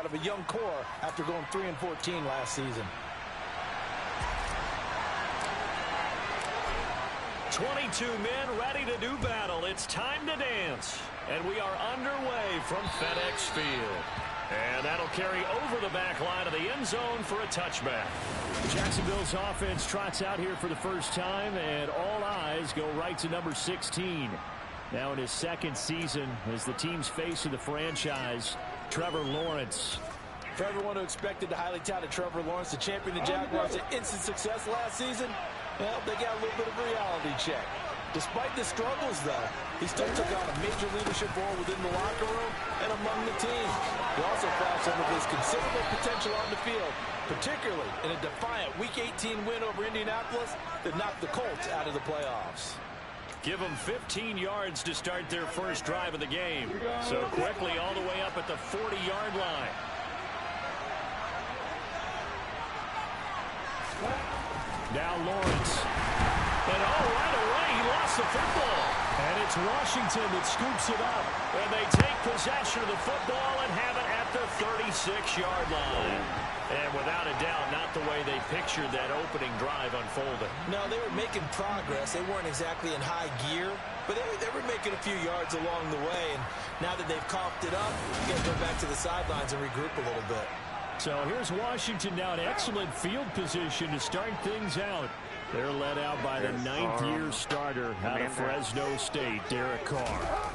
of a young core after going 3-14 last season. 22 men ready to do battle. It's time to dance. And we are underway from FedEx Field. And that'll carry over the back line of the end zone for a touchback. Jacksonville's offense trots out here for the first time, and all eyes go right to number 16. Now in his second season as the team's face of the franchise, Trevor Lawrence. For everyone who expected the highly touted Trevor Lawrence to champion the Jaguars to instant success last season, well, they got a little bit of a reality check. Despite the struggles, though, he still took on a major leadership role within the locker room and among the team. He also found some of his considerable potential on the field, particularly in a defiant Week 18 win over Indianapolis that knocked the Colts out of the playoffs. Give them 15 yards to start their first drive of the game. So quickly all the way up at the 40-yard line. Now Lawrence. And right away, he lost the football. And it's Washington that scoops it up. And they take possession of the football and have it at the 36-yard line. And without a doubt, not the way they pictured that opening drive unfolding. No, they were making progress. They weren't exactly in high gear, but they were making a few yards along the way. And now that they've coughed it up, you got to go back to the sidelines and regroup a little bit. So here's Washington now in excellent field position to start things out. They're led out by the ninth-year starter out of Fresno State, Derek Carr.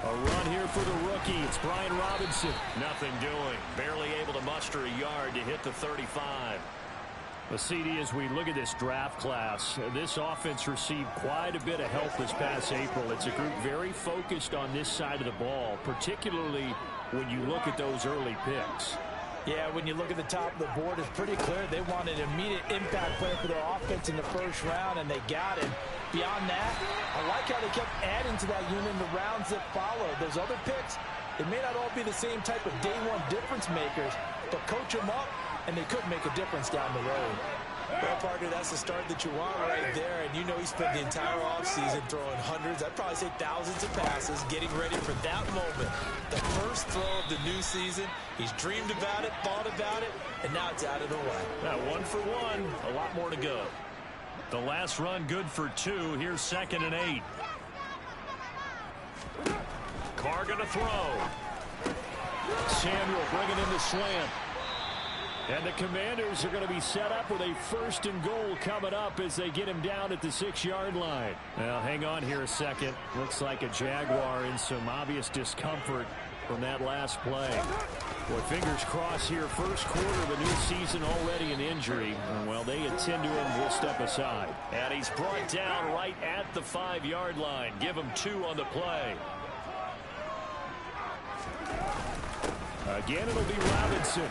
A run here for the rookie. It's Brian Robinson. Nothing doing. Barely able to muster a yard to hit the 35. Well, CD, as we look at this draft class, this offense received quite a bit of help this past April. It's a group very focused on this side of the ball, particularly when you look at those early picks. Yeah, when you look at the top of the board, it's pretty clear they wanted an immediate impact player for their offense in the first round, and they got him. Beyond that, I like how they kept adding to that unit in the rounds that followed. Those other picks, they may not all be the same type of day-one difference makers, but coach them up, and they could make a difference down the road. Well, partner, that's the start that you want right there, and you know he spent the entire offseason throwing hundreds, I'd probably say thousands of passes, getting ready for that moment. The first throw of the new season, he's dreamed about it, thought about it, and now it's out of the way. Now, 1 for 1, a lot more to go. The last run good for 2. Here's 2nd and 8. Carr going to throw. Samuel bringing in the slant. And the Commanders are going to be set up with a 1st and goal coming up as they get him down at the 6-yard line. Now, hang on here a second. Looks like a Jaguar in some obvious discomfort from that last play. Boy, fingers crossed here. First quarter of a new season, already an injury. Well, they attend to him. We'll step aside. And he's brought down right at the 5-yard line. Give him 2 on the play. Again, it'll be Robinson.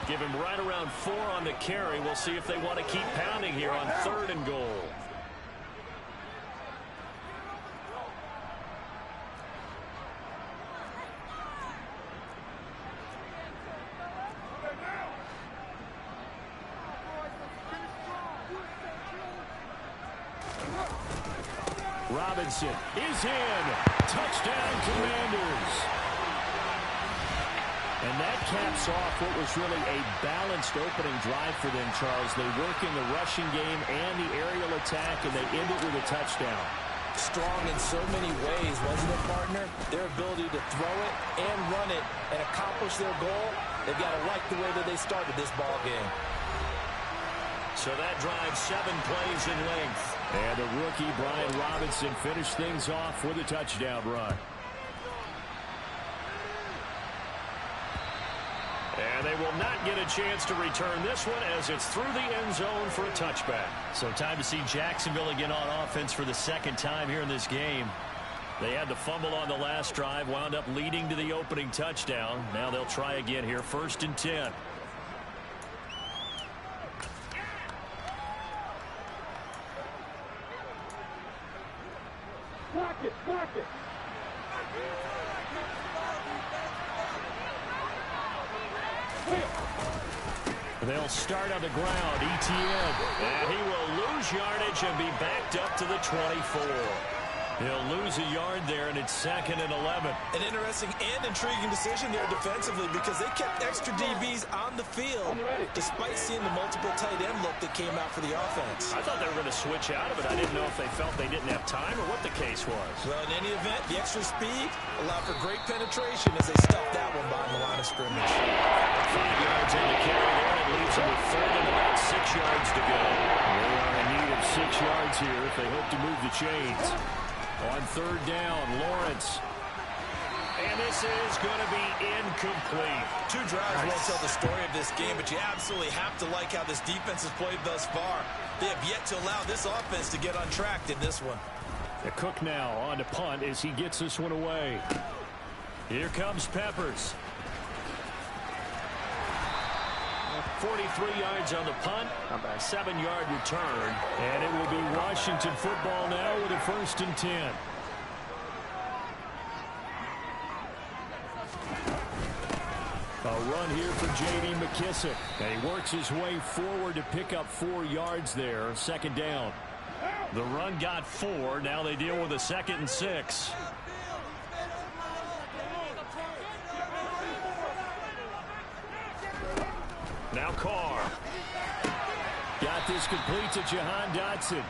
Give him right around 4 on the carry. We'll see if they want to keep pounding here on 3rd and goal. Robinson is in. Touchdown, Commanders. And that caps off what was really a balanced opening drive for them, Charles. They work in the rushing game and the aerial attack, and they end it with a touchdown. Strong in so many ways, wasn't it, partner? Their ability to throw it and run it and accomplish their goal, they've got to like the way that they started this ball game. So that drive 7 plays in length. And the rookie, Brian Robinson, finished things off with a touchdown run. And they will not get a chance to return this one as it's through the end zone for a touchback. So time to see Jacksonville again on offense for the 2nd time here in this game. They had the fumble on the last drive, wound up leading to the opening touchdown. Now they'll try again here, 1st and 10. Block it, block it. They'll start on the ground. Etienne. And he will lose yardage and be backed up to the 24. He'll lose a yard there, and it's 2nd and 11. An interesting and intriguing decision there defensively because they kept extra DBs on the field despite seeing the multiple tight end look that came out for the offense. I thought they were going to switch out of it. I didn't know if they felt they didn't have time or what the case was. Well, in any event, the extra speed allowed for great penetration as they stuffed that one behind the line of scrimmage. 5 yards in the carry there. It leaves them with 3rd and about 6 yards to go. They are in need of 6 yards here if they hope to move the chains. On 3rd down, Lawrence. And this is going to be incomplete. 2 drives won't tell the story of this game, but you absolutely have to like how this defense has played thus far. They have yet to allow this offense to get on track in this one. The Cook now on to punt as he gets this one away. Here comes Peppers. 43 yards on the punt, a 7-yard return, and it will be Washington football now with a 1st and 10. A run here for J.D. McKissick, and he works his way forward to pick up 4 yards there, 2nd down. The run got 4, now they deal with a 2nd and 6. Now Carr. Got this complete to Jahan Dotson.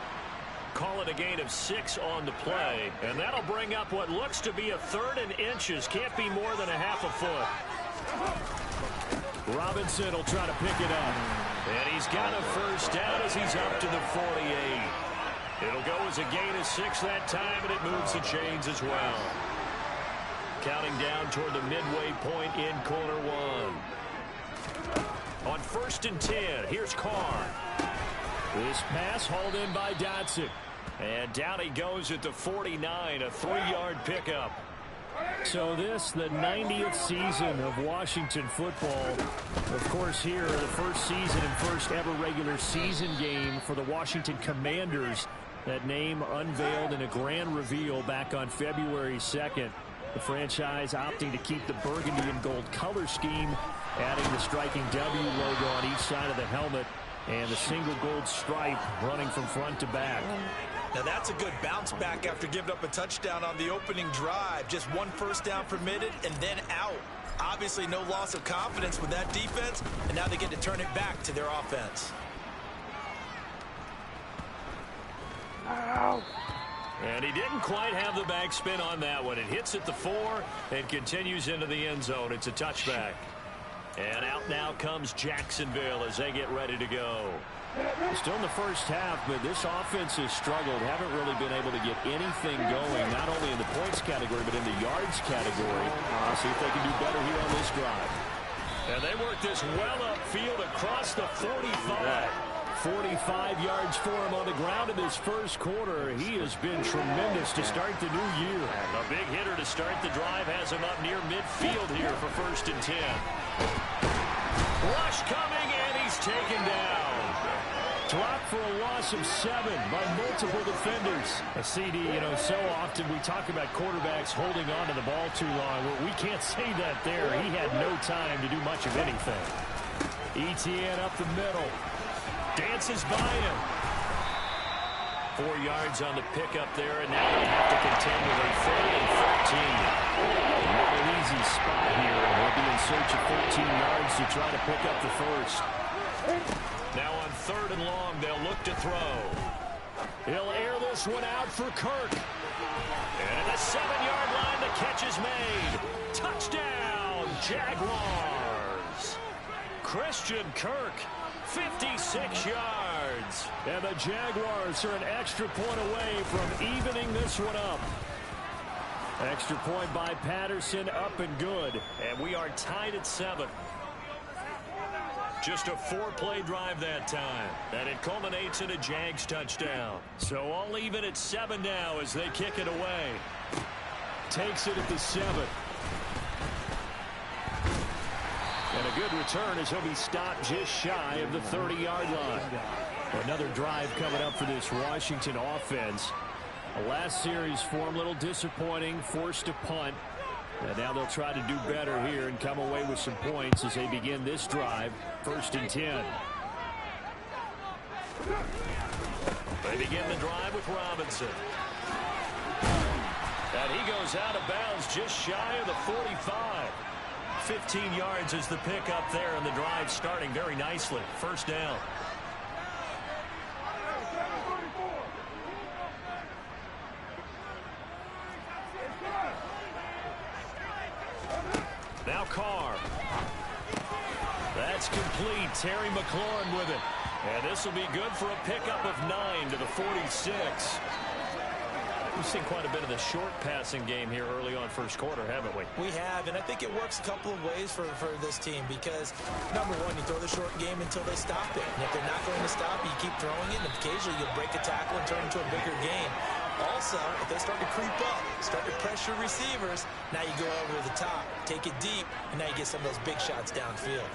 Call it a gain of 6 on the play. And that'll bring up what looks to be a 3rd and inches. Can't be more than a half a foot. Robinson will try to pick it up. And he's got a 1st down as he's up to the 48. It'll go as a gain of 6 that time, and it moves the chains as well. Counting down toward the midway point in quarter 1. On 1st and 10, here's Carr. This pass hauled in by Dotson. And down he goes at the 49, a 3-yard pickup. So this, the 90th season of Washington football. Of course, here, the first season and first ever regular season game for the Washington Commanders. That name unveiled in a grand reveal back on February 2nd. The franchise opting to keep the burgundy and gold color scheme, adding the striking W logo on each side of the helmet and the single gold stripe running from front to back. Now that's a good bounce back after giving up a touchdown on the opening drive. Just 1 first down permitted and then out. Obviously no loss of confidence with that defense, and now they get to turn it back to their offense. And he didn't quite have the backspin on that one. It hits at the 4 and continues into the end zone. It's a touchback. And out now comes Jacksonville as they get ready to go. Still in the first half, but this offense has struggled. Haven't really been able to get anything going, not only in the points category, but in the yards category. See if they can do better here on this drive. And they work this well upfield across the 45. 45 yards for him on the ground in this first quarter. He has been tremendous to start the new year. A big hitter to start the drive has him up near midfield here for 1st and 10. Rush coming, and he's taken down. Dropped for a loss of 7 by multiple defenders. A CD, so often we talk about quarterbacks holding on to the ball too long. Well, we can't say that there. He had no time to do much of anything. Etienne up the middle. Dances by him. 4 yards on the pickup there, and now they have to contend with a 3rd and 13. Not an easy spot here. They'll be in search of 13 yards to try to pick up the 1st. Now on 3rd and long, they'll look to throw. He'll air this one out for Kirk. And at the 7-yard line, the catch is made. Touchdown, Jaguars. Christian Kirk. 56 yards. And the Jaguars are an extra point away from evening this one up. Extra point by Patterson, up and good. And we are tied at 7. Just a 4-play drive that time. And it culminates in a Jags touchdown. So all even at 7 now as they kick it away. Takes it at the 7. And a good return as he'll be stopped just shy of the 30-yard line. Another drive coming up for this Washington offense. The last series for him, a little disappointing, forced to punt. And now they'll try to do better here and come away with some points as they begin this drive, 1st and 10. They begin the drive with Robinson. And he goes out of bounds just shy of the 45. 15 yards is the pickup there, and the drive starting very nicely. First down. Now Carr. That's complete. Terry McLaurin with it. And this will be good for a pickup of 9 to the 46. We've seen quite a bit of the short passing game here early on first quarter, haven't we? We have, and I think it works a couple of ways for this team because, number one, you throw the short game until they stop it. And if they're not going to stop it, you keep throwing it, and occasionally you'll break a tackle and turn it into a bigger game. Also, if they start to creep up, start to pressure receivers, now you go over the top, take it deep, and now you get some of those big shots downfield.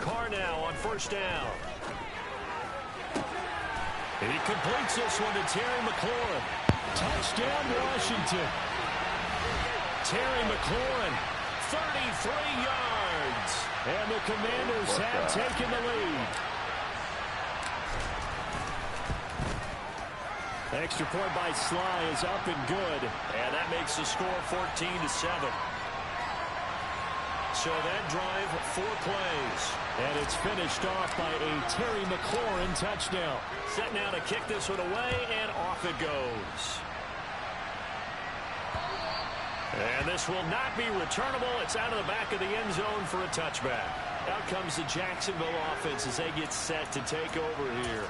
Carr now on first down. And he completes this one to Terry McLaurin. Touchdown, Washington. Terry McLaurin, 33 yards. And the Commanders have taken the lead. Extra point by Sly is up and good. And that makes the score 14-7. So that drive, 4 plays. And it's finished off by a Terry McLaurin touchdown. Set now to kick this one away, and off it goes. And this will not be returnable. It's out of the back of the end zone for a touchback. Out comes the Jacksonville offense as they get set to take over here.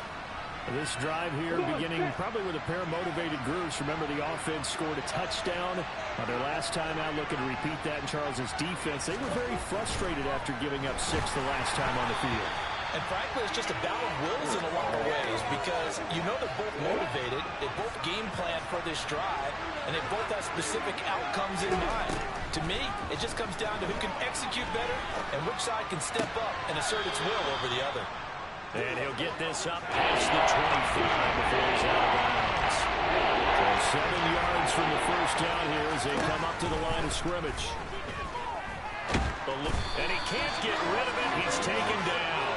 This drive here beginning probably with a pair of motivated groups. Remember, the offense scored a touchdown on their last time out, looking to repeat that in Charles's defense. They were very frustrated after giving up 6 the last time on the field. And frankly, it's just a battle of wills in a lot of ways because you know they're both motivated, they both game plan for this drive, and they both have specific outcomes in mind. To me, it just comes down to who can execute better and which side can step up and assert its will over the other. And he'll get this up past the 25 before he's out of bounds. So 7 yards from the first down here as they come up to the line of scrimmage. And he can't get rid of it. He's taken down.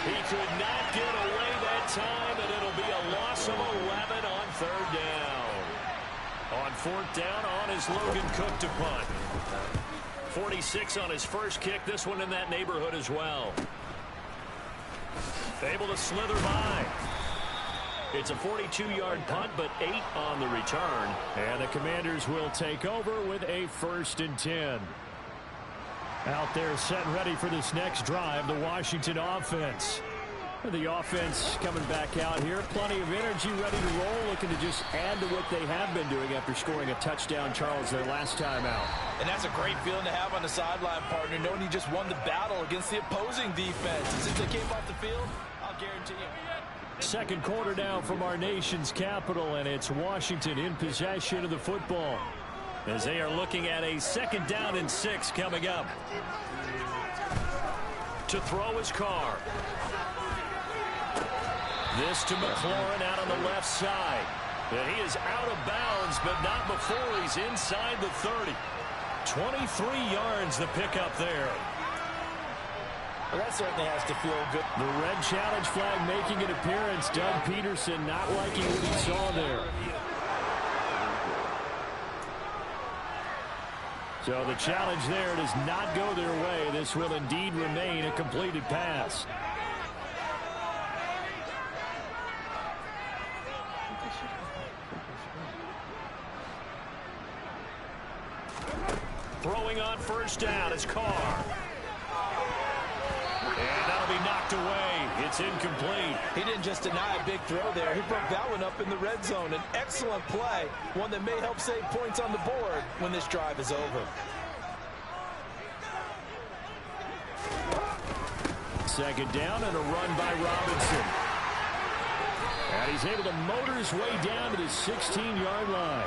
He could not get away that time, and it'll be a loss of 11 on third down. On fourth down, on is Logan Cook to punt. 46 on his first kick. This one in that neighborhood as well. Able to slither by. It's a 42-yard punt, but 8 on the return. And the Commanders will take over with a 1st and 10. Out there set and ready for this next drive, the Washington offense. The offense coming back out here. Plenty of energy, ready to roll, looking to just add to what they have been doing after scoring a touchdown, Charles, their last time out. And that's a great feeling to have on the sideline, partner, knowing you just won the battle against the opposing defense. And since they came off the field, I'll guarantee you. Second quarter now from our nation's capital, and it's Washington in possession of the football as they are looking at a 2nd down and 6 coming up. To throw his Carr. This to McLaurin out on the left side. And he is out of bounds, but not before he's inside the 30. 23 yards the pickup there. Well, that certainly has to feel good. The red challenge flag making an appearance. Doug Peterson not liking what he saw there. So the challenge there does not go their way. This will indeed remain a completed pass. Throwing on first down is Carr. And that'll be knocked away. It's incomplete. He didn't just deny a big throw there. He broke that one up in the red zone. An excellent play. One that may help save points on the board when this drive is over. Second down and a run by Robinson. And he's able to motor his way down to the 16-yard line.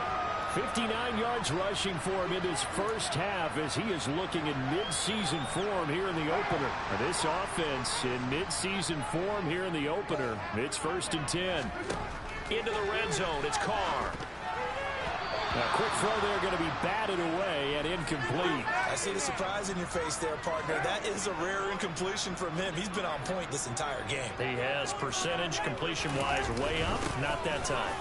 59 yards rushing for him in his first half as he is looking in midseason form here in the opener. This offense in midseason form here in the opener. It's 1st and 10. Into the red zone. It's Carr. A quick throw there going to be batted away and incomplete. I see the surprise in your face there, partner. That is a rare incompletion from him. He's been on point this entire game. He has percentage completion-wise way up. Not that time.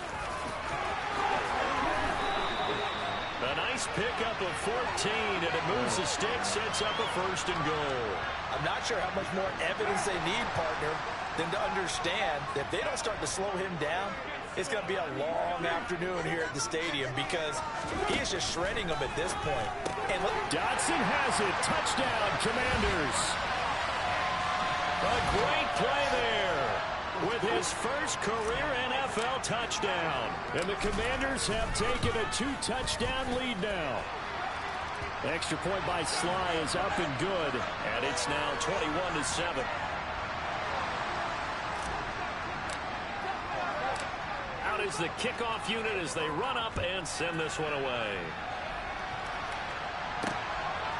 nice pickup of 14, and it moves the stick, sets up a 1st and goal. I'm not sure how much more evidence they need, partner, than to understand that if they don't start to slow him down, it's going to be a long afternoon here at the stadium because he is just shredding them at this point. And look, Dotson has it. Touchdown, Commanders. A great play there with his first career NFL touchdown. And the Commanders have taken a 2-touchdown lead now. Extra point by Sly is up and good, and it's now 21-7. Out is the kickoff unit as they run up and send this one away.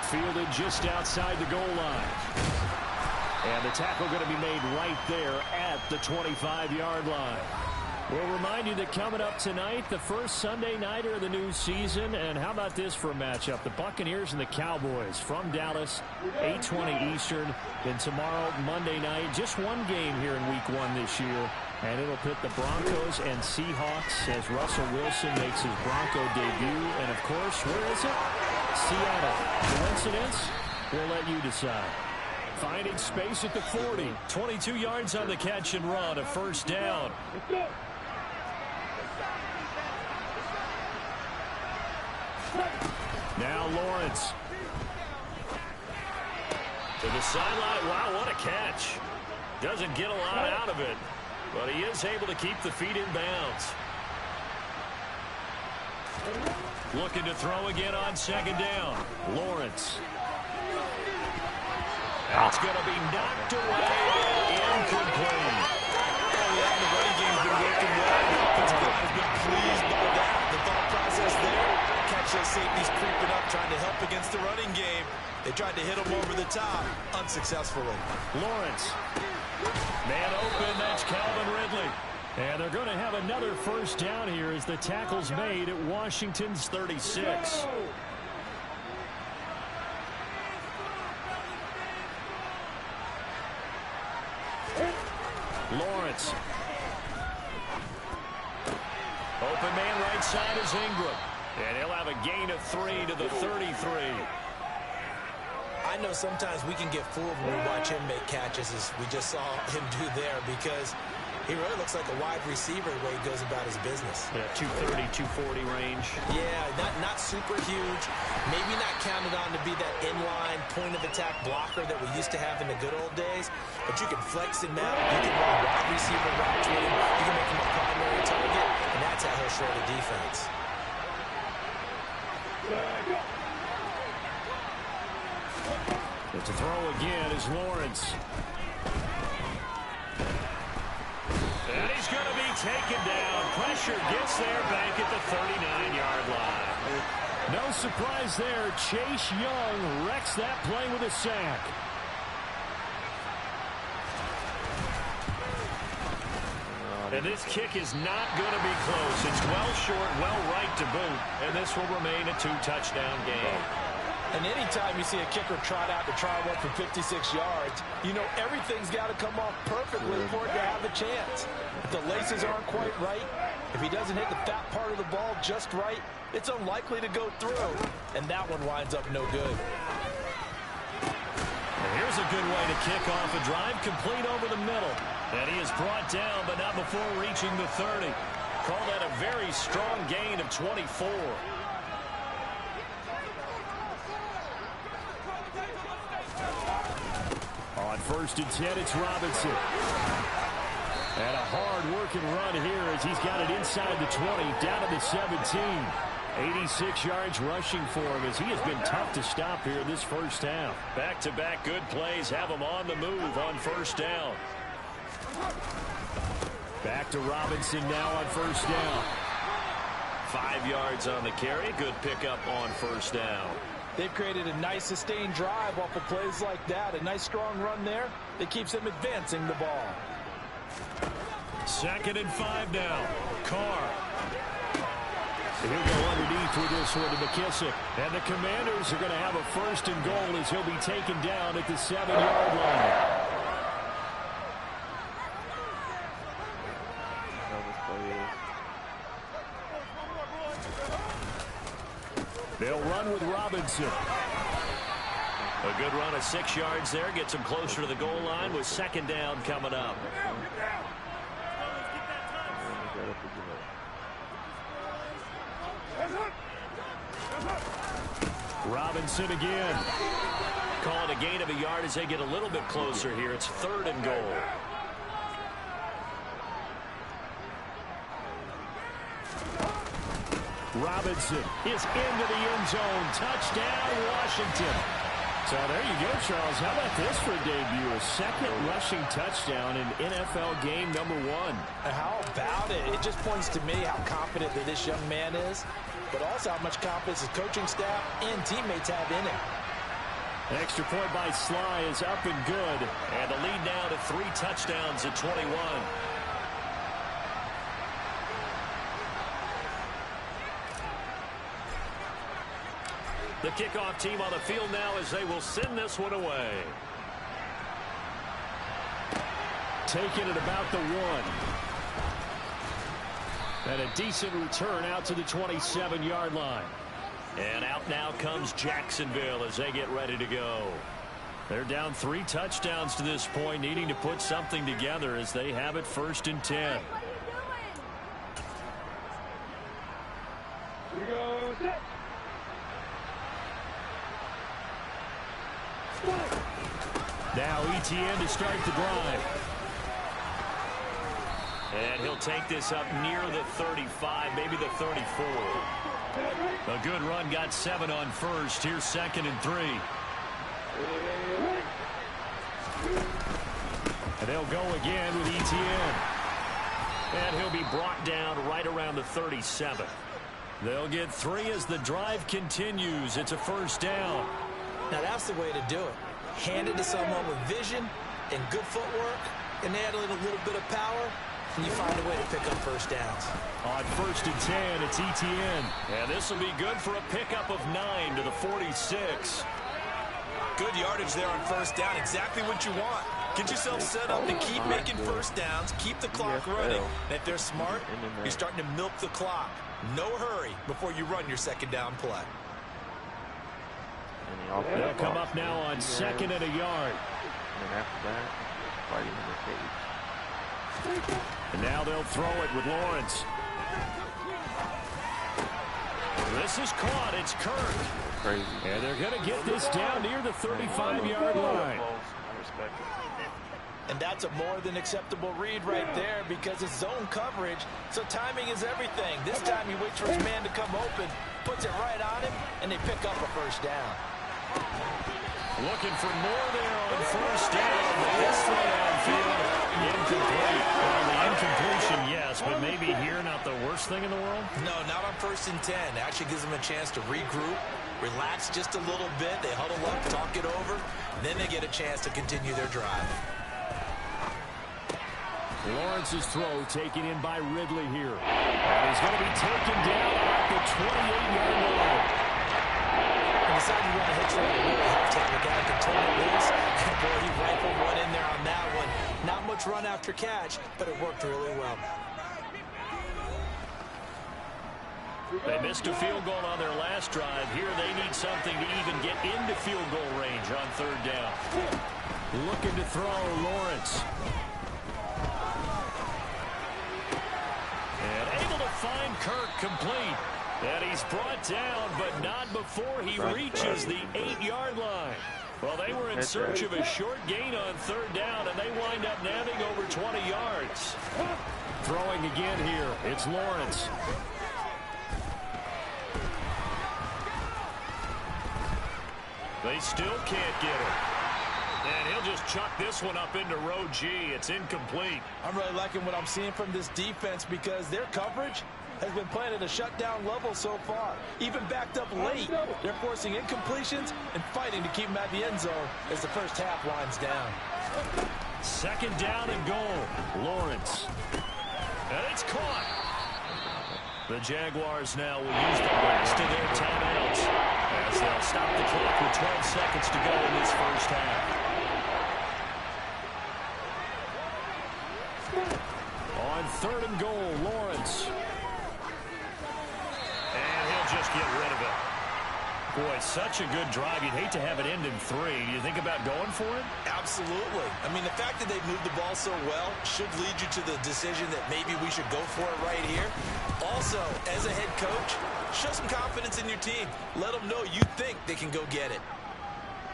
Fielded just outside the goal line. And the tackle going to be made right there at the 25-yard line. We'll remind you that coming up tonight, the first Sunday nighter of the new season. And how about this for a matchup? The Buccaneers and the Cowboys from Dallas, 8:20 Eastern. Then tomorrow, Monday night, just one game here in Week 1 this year. And it'll pit the Broncos and Seahawks as Russell Wilson makes his Bronco debut. And, of course, where is it? Seattle. Coincidence? We'll let you decide. Finding space at the 40. 22 yards on the catch and run. A 1st down. Now Lawrence. To the sideline. Wow, what a catch. Doesn't get a lot out of it, but he is able to keep the feet in bounds. Looking to throw again on 2nd down. Lawrence. That's going to be knocked away. Incomplete. the running game's been working well. The offensive line has been pleased by that. The thought process there, catch those safeties creeping up, trying to help against the running game. They tried to hit him over the top, unsuccessfully. Lawrence. Man open, that's Calvin Ridley. And they're going to have another 1st down here as the tackle's made at Washington's 36. Lawrence. Open man right side is Ingram. And he'll have a gain of 3 to the 33. I know sometimes we can get fooled when we watch him make catches, as we just saw him do there, because he really looks like a wide receiver the way he goes about his business. Yeah, 230, 240 range. Yeah, not super huge. Maybe not counted on to be that inline point-of-attack blocker that we used to have in the good old days, but you can flex him out. You can run wide receiver routes with him. You can make him a primary target, and that's how he'll shred a defense. But to throw again is Lawrence. And he's going to be taken down. Pressure gets there back at the 39-yard line. No surprise there. Chase Young wrecks that play with a sack. And this kick is not going to be close. It's well short, well right to boot. And this will remain a 2-touchdown game. And anytime you see a kicker trot out to try one for 56 yards, you know everything's got to come off perfectly for it to have a chance. If the laces aren't quite right, if he doesn't hit the fat part of the ball just right, it's unlikely to go through. And that one winds up no good. And here's a good way to kick off a drive, complete over the middle. And he is brought down, but not before reaching the 30. Call that a very strong gain of 24. On 1st and 10, it's Robinson. And a hard-working run here as he's got it inside the 20, down to the 17. 86 yards rushing for him as he has been tough to stop here this first half. Back-to-back good plays have him on the move on 1st down. Back to Robinson now on 1st down. 5 yards on the carry. Good pickup on 1st down. They've created a nice sustained drive off of plays like that. A nice strong run there that keeps them advancing the ball. 2nd and 5 now. Carr. He'll go underneath with this one to McKissick. And the Commanders are going to have a 1st and goal as he'll be taken down at the 7-yard line. They'll run with Robinson. A good run of 6 yards there. Gets him closer to the goal line with second down coming up. Robinson again. Calling a gain of a yard as they get a little bit closer here. It's 3rd and goal. Robinson is into the end zone. Touchdown, Washington. So there you go, Charles. How about this for a debut? A second rushing touchdown in NFL game number 1. How about it? It just points to me how confident that this young man is, but also how much confidence his coaching staff and teammates have in him. An extra point by Sly is up and good. And the lead now to 3 touchdowns at 21. The kickoff team on the field now as they will send this one away. Taking it about the 1. And a decent return out to the 27-yard line. And out now comes Jacksonville as they get ready to go. They're down 3 touchdowns to this point, needing to put something together as they have it 1st and 10. Now ETN to start the drive. And he'll take this up near the 35, maybe the 34. A good run, got 7 on first. Here's 2nd and 3. And they'll go again with ETN. And he'll be brought down right around the 37. They'll get 3 as the drive continues. It's a 1st down. Now that's the way to do it. Hand it to someone with vision and good footwork, and add a little bit of power, and you find a way to pick up 1st downs. On 1st and 10, it's ETN. And this will be good for a pickup of 9 to the 46. Good yardage there on 1st down. Exactly what you want. Get yourself set up to keep making 1st downs, keep the clock running. And if they're smart, you're starting to milk the clock. No hurry before you run your 2nd down play. They'll come up now on 2nd and a yard. And after that, fighting in the cage. And now they'll throw it with Lawrence. This is caught. It's Kirk. Crazy. And they're going to get this down near the 35-yard line. And that's a more than acceptable read right there because it's zone coverage, so timing is everything. This time he waits for his man to come open, puts it right on him, and they pick up a 1st down. Looking for more there on 1st down. This throw downfield, incomplete. Well, the incompletion, yes, but maybe here not the worst thing in the world? No, not on 1st and 10. It actually gives them a chance to regroup, relax just a little bit. They huddle up, talk it over, then they get a chance to continue their drive. Lawrence's throw taken in by Ridley here. And he's going to be taken down at the 28-yard line. And the side you want to hit for really helps have the guy can turn it loose. And boy, he rifled one in there on that one. Not much run after catch, but it worked really well. They missed a field goal on their last drive. Here they need something to even get into field goal range on 3rd down. Looking to throw, Lawrence. And able to find Kirk complete. And he's brought down, but not before he reaches the 8-yard line. Well, they were in search of a short gain on 3rd down, and they wind up nabbing over 20 yards. Throwing again here, it's Lawrence. They still can't get it. And he'll just chuck this one up into row G. It's incomplete. I'm really liking what I'm seeing from this defense because their coverage has been playing at a shutdown level so far. Even backed up late, they're forcing incompletions and fighting to keep them at the end zone as the 1st half winds down. 2nd down and goal. Lawrence. And it's caught. The Jaguars now will use the last of their timeouts as they'll stop the clock with 12 seconds to go in this 1st half. On 3rd and goal, Lawrence. And he'll just get rid of it. Boy, such a good drive. You'd hate to have it end in 3. Do you think about going for it? Absolutely. I mean, the fact that they moved the ball so well should lead you to the decision that maybe we should go for it right here. Also, as a head coach, show some confidence in your team. Let them know you think they can go get it.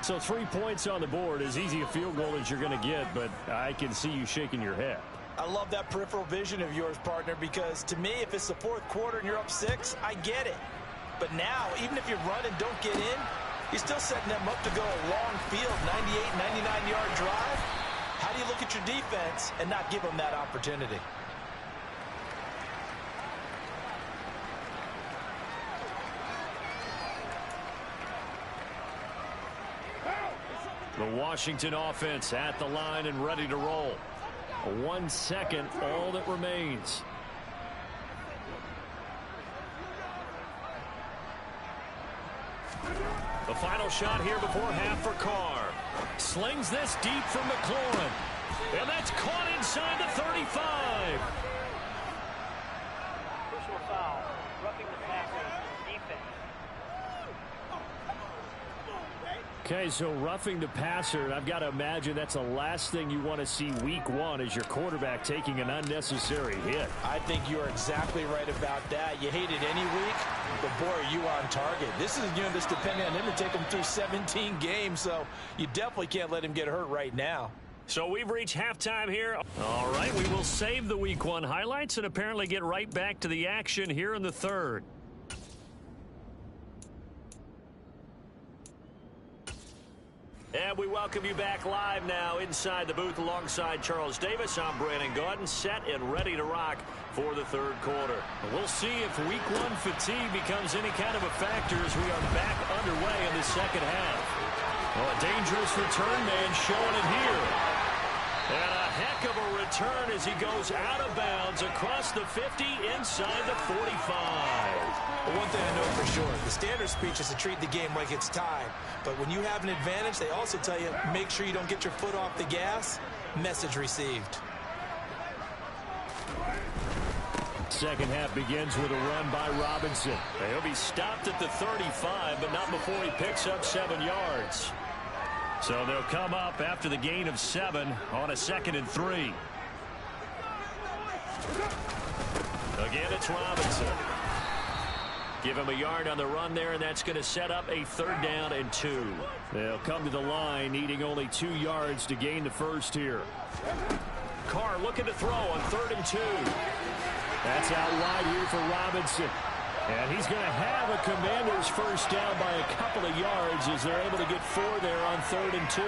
So 3 points on the board, as easy a field goal as you're going to get, but I can see you shaking your head. I love that peripheral vision of yours, partner, because to me, if it's the 4th quarter and you're up 6, I get it. But now, even if you run and don't get in, you're still setting them up to go a long field, 98, 99-yard drive. How do you look at your defense and not give them that opportunity? The Washington offense at the line and ready to roll. 1 second, all that remains. The final shot here before half for Carr. Slings this deep from McLaurin. And that's caught inside the 35. Personal foul, roughing the passer, defense. Okay, so roughing the passer, and I've got to imagine that's the last thing you want to see week 1 as your quarterback taking an unnecessary hit. I think you're exactly right about that. You hate it any week, but boy, are you on target. This is a unit that's depending on him to take him through 17 games, so you definitely can't let him get hurt right now. So we've reached halftime here. All right, we will save the week 1 highlights and apparently get right back to the action here in the 3rd. And we welcome you back live now inside the booth alongside Charles Davis. I'm Brandon Gaudin, set and ready to rock for the 3rd quarter. We'll see if week 1 fatigue becomes any kind of a factor as we are back underway in the 2nd half. Well, a dangerous return man showing it here. And a heck of a return as he goes out of bounds across the 50 inside the 45. Well, one thing I know for sure, the standard speech is to treat the game like it's tied. But when you have an advantage, they also tell you, make sure you don't get your foot off the gas. Message received. Second half begins with a run by Robinson. He'll be stopped at the 35, but not before he picks up 7 yards. So they'll come up after the gain of 7 on a 2nd and 3. Again, it's Robinson. Give him a yard on the run there, and that's going to set up a 3rd down and 2. They'll come to the line, needing only 2 yards to gain the first here. Carr looking to throw on 3rd and 2. That's out wide here for Robinson. And he's going to have a Commander's first down by a couple of yards as they're able to get 4 there on 3rd and 2.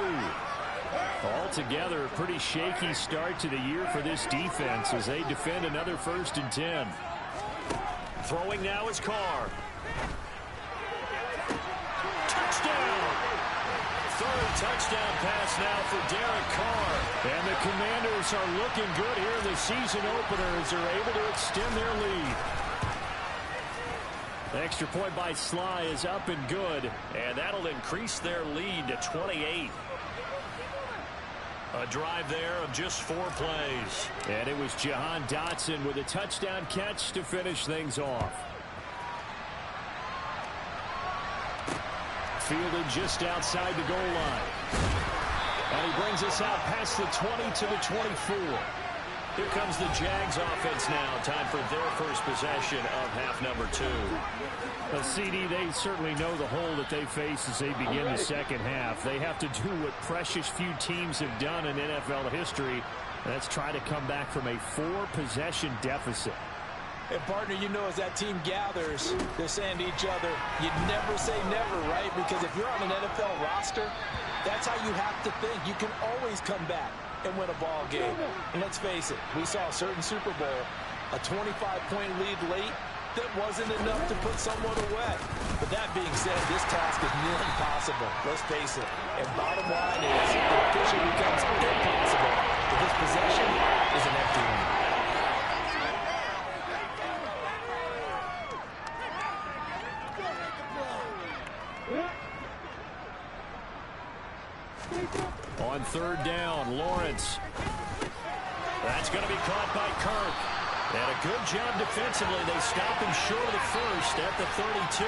Altogether, a pretty shaky start to the year for this defense as they defend another 1st and 10. Throwing now is Carr. Touchdown! 3rd touchdown pass now for Derek Carr. And the Commanders are looking good here in the season opener as they're able to extend their lead. The extra point by Sly is up and good, and that'll increase their lead to 28. A drive there of just 4 plays. And it was Jahan Dotson with a touchdown catch to finish things off. Fielded just outside the goal line. And he brings us out past the 20 to the 24. Here comes the Jags offense now. Time for their first possession of half number 2. Well, CD, they certainly know the hole that they face as they begin the 2nd half. They have to do what precious few teams have done in NFL history. That's try to come back from a 4-possession deficit. And, partner, you know, as that team gathers, they're saying to each other, you never say never, right? Because if you're on an NFL roster, that's how you have to think. You can always come back and win a ball game. And let's face it, we saw a certain Super Bowl, a 25-point lead late, that wasn't enough to put someone away. But that being said, this task is near impossible. Let's face it. And bottom line is, it officially becomes impossible if this possession is an empty one. On 3rd down, Lawrence. That's going to be caught by Kirk. And a good job defensively. They stop him short of the first at the 32.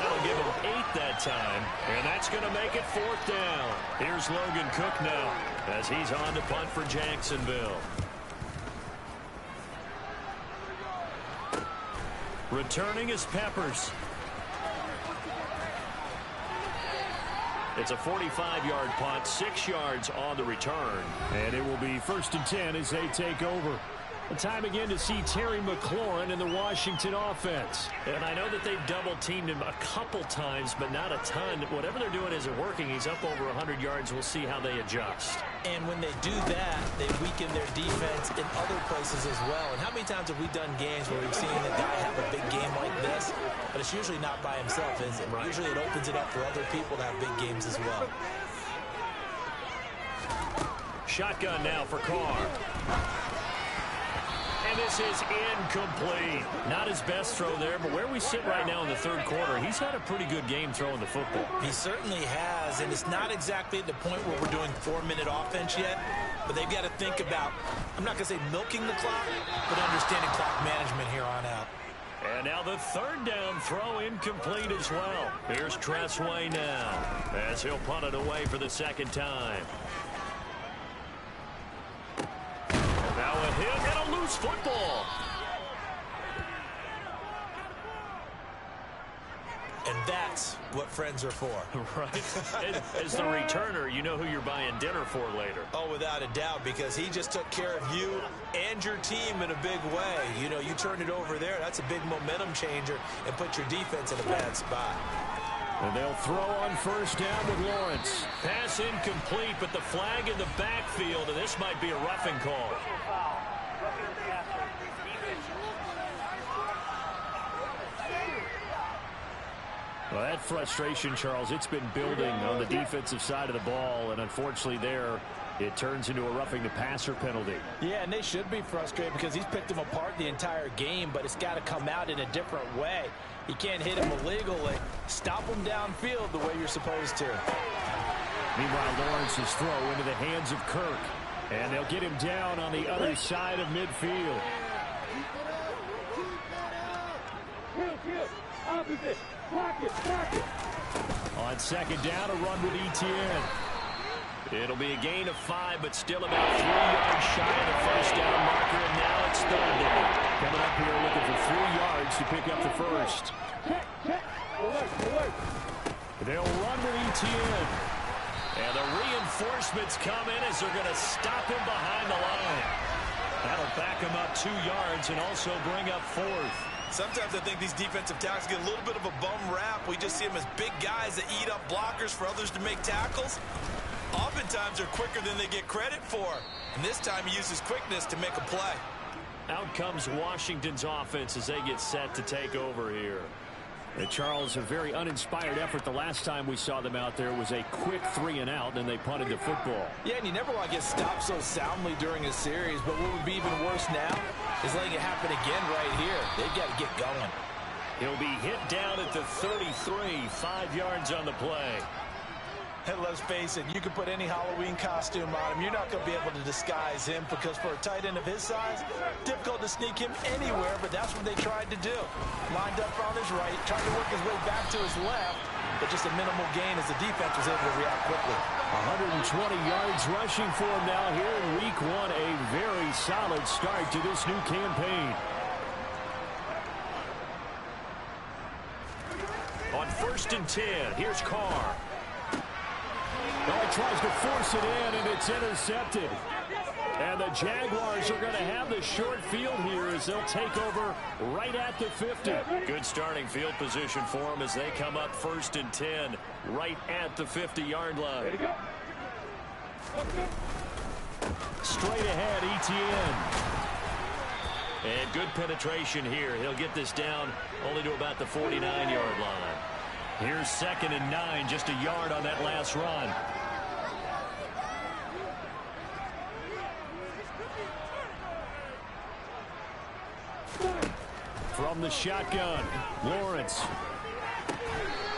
That'll give him 8 that time, and that's going to make it 4th down. Here's Logan Cook now as he's on to punt for Jacksonville. Returning is Peppers. It's a 45-yard punt, 6 yards on the return. And it will be 1st and 10 as they take over. The time again to see Terry McLaurin in the Washington offense. And I know that they've double-teamed him a couple times, but not a ton. Whatever they're doing isn't working. He's up over 100 yards. We'll see how they adjust. And when they do that, they weaken their defense in other places as well. And how many times have we done games where we've seen a guy have a big game like this, but it's usually not by himself, is it? Right. Usually it opens it up for other people to have big games as well. Shotgun now for Carr. And this is incomplete. Not his best throw there, but where we sit right now in the 3rd quarter, he's had a pretty good game throwing the football. He certainly has, and it's not exactly at the point where we're doing 4-minute offense yet, but they've got to think about, I'm not going to say milking the clock, but understanding clock management here on out. And now the 3rd down throw incomplete as well. Here's Tressway now as he'll punt it away for the 2nd time. Now a hit and a loose football. And that's what friends are for. Right. As the returner, you know who you're buying dinner for later. Oh, without a doubt, because he just took care of you and your team in a big way. You know, you turned it over there. That's a big momentum changer and put your defense in a bad spot. And they'll throw on 1st down with Lawrence. Pass incomplete, but the flag in the backfield, and this might be a roughing call. Well, that frustration, Charles, it's been building on the defensive side of the ball, and unfortunately there, it turns into a roughing the passer penalty. Yeah, and they should be frustrated because he's picked them apart the entire game, but it's got to come out in a different way. You can't hit him illegally. Stop him downfield the way you're supposed to. Meanwhile, Lawrence's throw into the hands of Kirk, and they'll get him down on the other side of midfield. On 2nd down, a run with Etienne. It'll be a gain of 5, but still about 3 yards shy of the 1st down marker, and now it's 3rd down. Coming up here looking for 3 yards to pick up the 1st. They'll run with Etienne. And the reinforcements come in as they're going to stop him behind the line. That'll back him up 2 yards and also bring up 4th. Sometimes I think these defensive tackles get a little bit of a bum rap. We just see them as big guys that eat up blockers for others to make tackles. Oftentimes they're quicker than they get credit for. And this time he uses quickness to make a play. Out comes Washington's offense as they get set to take over here. And Charles, a very uninspired effort. The last time we saw them out there was a quick 3-and-out, and they punted the football. Yeah, and you never want to get stopped so soundly during a series, but what would be even worse now is letting it happen again right here. They've got to get going. He'll be hit down at the 33, 5 yards on the play. And let's face it, you can put any Halloween costume on him. You're not going to be able to disguise him because for a tight end of his size, difficult to sneak him anywhere, but that's what they tried to do. Lined up on his right, tried to work his way back to his left, but just a minimal gain as the defense was able to react quickly. 120 yards rushing for him now here in week 1. A very solid start to this new campaign. On 1st and 10, here's Carr. Oh, he tries to force it in, and it's intercepted. And the Jaguars are going to have the short field here as they'll take over right at the 50. Good starting field position for them as they come up 1st and 10 right at the 50-yard line. Straight ahead, Etienne. And good penetration here. He'll get this down only to about the 49-yard line. Here's 2nd and 9, just a yard on that last run. From the shotgun, Lawrence.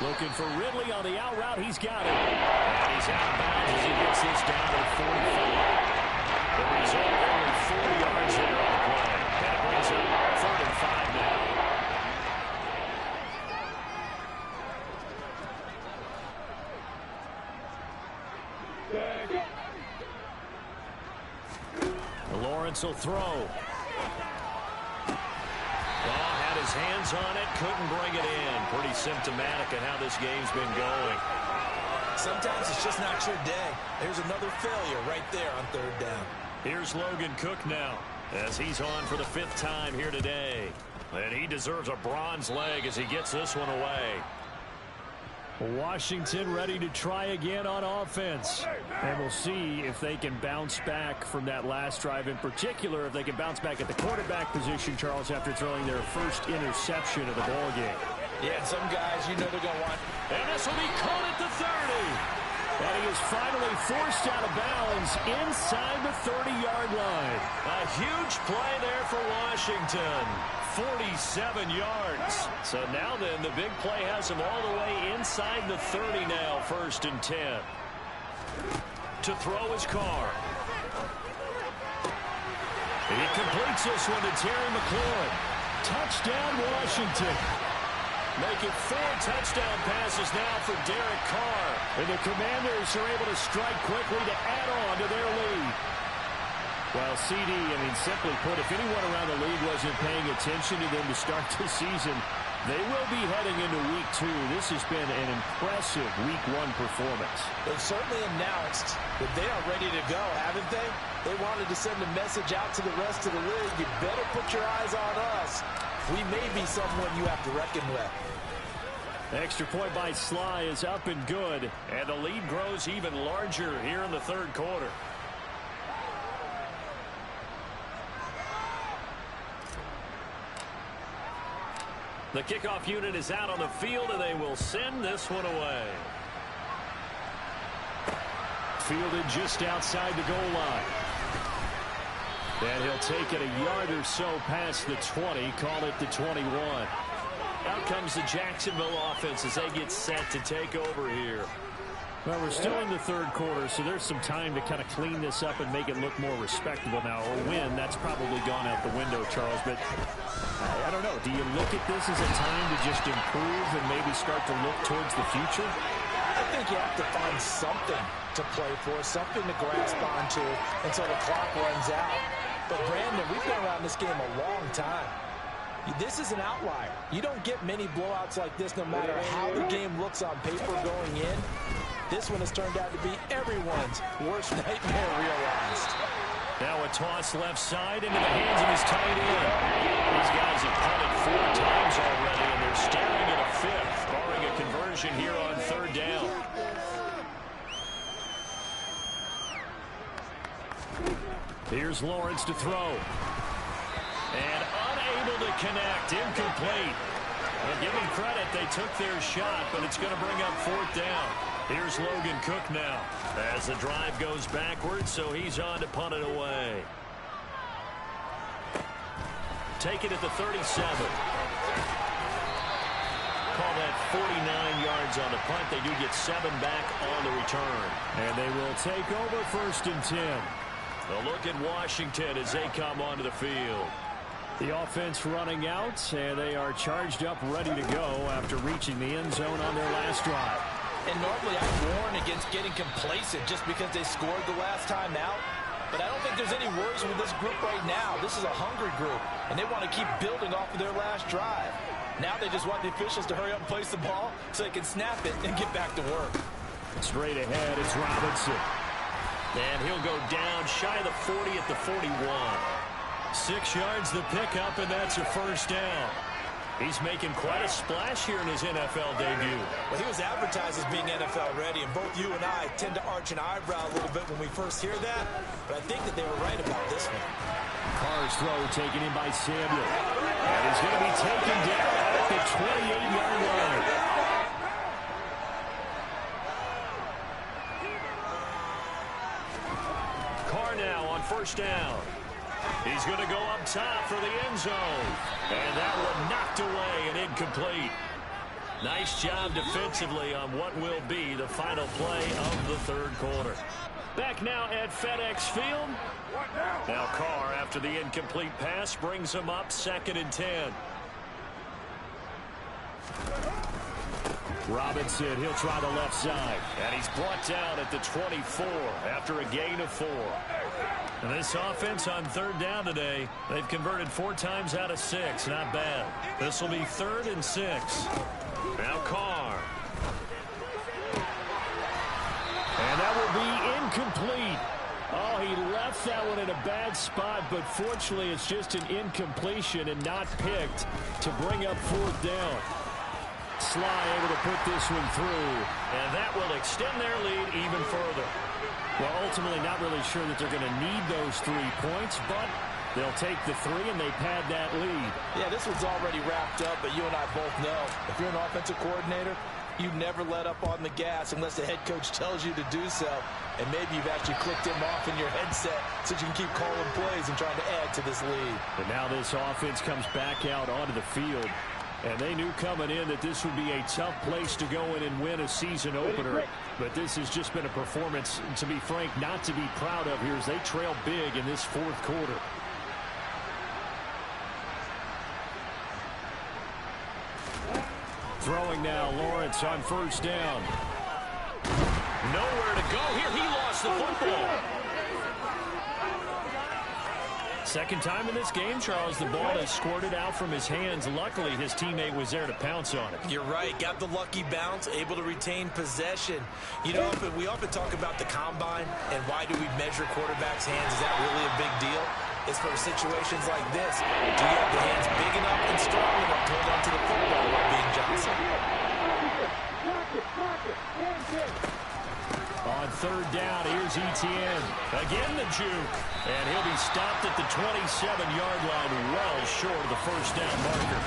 Looking for Ridley on the out route. He's got it. And he's out of bounds as he gets this down to 45. The result, only 4 yards there on the play. That brings up 3rd and 5 now. Lawrence will throw. Had his hands on it, couldn't bring it in. Pretty symptomatic of how this game's been going. Sometimes it's just not your day. There's another failure right there on third down. Here's Logan Cook now, as he's on for the 5th time here today. And he deserves a bronze leg as he gets this one away. Washington ready to try again on offense. And we'll see if they can bounce back from that last drive, in particular if they can bounce back at the quarterback position, Charles, after throwing their first interception of the ball game. Yeah, and some guys, you know they're going to want. And this will be caught at the 30. And he is finally forced out of bounds inside the 30-yard line. A huge play there for Washington. 47 yards. So now then, the big play has him all the way inside the 30 now, 1st and 10. To throw his car. He completes this one to Terry McLaurin. Touchdown, Washington. Make it 4 touchdown passes now for Derek Carr. And the Commanders are able to strike quickly to add on to their lead. Well, CD, simply put, if anyone around the league wasn't paying attention to them to start the season, they will be heading into Week 2. This has been an impressive Week 1 performance. They've certainly announced that they are ready to go, haven't they? They wanted to send a message out to the rest of the league. You better put your eyes on us. We may be someone you have to reckon with. Extra point by Sly is up and good, and the lead grows even larger here in the 3rd quarter. The kickoff unit is out on the field, and they will send this one away. Fielded just outside the goal line. And he'll take it a yard or so past the 20, call it the 21. Out comes the Jacksonville offense as they get set to take over here. Well, we're still in the 3rd quarter, so there's some time to kind of clean this up and make it look more respectable now. Or win, that's probably gone out the window, Charles. But I don't know. Do you look at this as a time to just improve and maybe start to look towards the future? I think you have to find something to play for, something to grasp onto until the clock runs out. But, Brandon, we've been around this game a long time. This is an outlier. You don't get many blowouts like this no matter how the game looks on paper going in. This one has turned out to be everyone's worst nightmare realized. Now a toss left side into the hands of his tight end. These guys have punted 4 times already, and they're staring at a 5th, barring a conversion here on 3rd down. Here's Lawrence to throw. And unable to connect. Incomplete. Well, give them credit. They took their shot, but it's going to bring up 4th down. Here's Logan Cook now as the drive goes backwards, so he's on to punt it away. Take it at the 37. Call that 49 yards on the punt. They do get 7 back on the return. And they will take over 1st and 10. A look at Washington as they come onto the field. The offense running out, and they are charged up, ready to go after reaching the end zone on their last drive. And normally I warn against getting complacent just because they scored the last time out. But I don't think there's any worries with this group right now. This is a hungry group, and they want to keep building off of their last drive. Now they just want the officials to hurry up and place the ball so they can snap it and get back to work. Straight ahead, it's Robinson. And he'll go down shy of the 40 at the 41. 6 yards the pickup, and that's a 1st down. He's making quite a splash here in his NFL debut. Well, he was advertised as being NFL ready, and both you and I tend to arch an eyebrow a little bit when we first hear that, but I think that they were right about this one. Carr's throw taken in by Samuel. And he's going to be taken down at the 28-yard line. Carr now on 1st down. He's going to go up top for the end zone. And that one knocked away and incomplete. Nice job defensively on what will be the final play of the 3rd quarter. Back now at FedEx Field. Now Carr, after the incomplete pass, brings him up 2nd and 10. Robinson, he'll try the left side. And he's brought down at the 24 after a gain of 4. And this offense on third down today, they've converted 4 times out of 6. Not bad. This will be 3rd and 6. Now Carr. And that will be incomplete. Oh, he left that one in a bad spot, but fortunately it's just an incompletion and not picked to bring up 4th down. Sly able to put this one through, and that will extend their lead even further. Well, ultimately not really sure that they're going to need those 3 points, but they'll take the 3 and they pad that lead. Yeah, this one's already wrapped up, but you and I both know if you're an offensive coordinator, you never let up on the gas unless the head coach tells you to do so. And maybe you've actually clicked him off in your headset so you can keep calling plays and trying to add to this lead. And now this offense comes back out onto the field. And they knew coming in that this would be a tough place to go in and win a season opener. But this has just been a performance, to be frank, not to be proud of here as they trail big in this 4th quarter. Throwing now, Lawrence on 1st down. Nowhere to go here. He lost the football. Second time in this game, Charles, the ball has squirted out from his hands. Luckily, his teammate was there to pounce on it. You're right. Got the lucky bounce, able to retain possession. You know, we often talk about the combine and why do we measure quarterbacks' hands. Is that really a big deal? It's for situations like this. Do you have the hands big enough and strong enough to hold on to the football while being Johnson? On 3rd down, here's Etienne. Again the juke. And he'll be stopped at the 27-yard line, well short of the 1st down marker.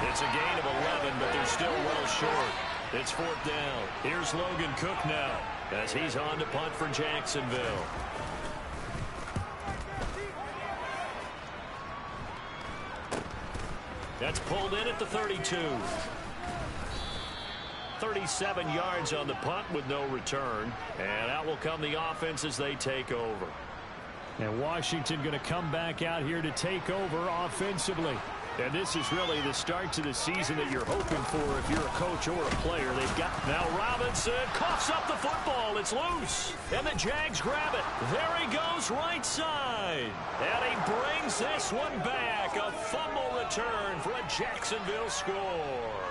It's a gain of 11, but they're still well short. It's 4th down. Here's Logan Cook now as he's on to punt for Jacksonville. That's pulled in at the 32. 37 yards on the punt with no return. And out will come the offense as they take over. And Washington going to come back out here to take over offensively. And this is really the start to the season that you're hoping for if you're a coach or a player. They've got now Robinson coughs up the football. It's loose. And the Jags grab it. There he goes right side. And he brings this one back. A fumble return for a Jacksonville score.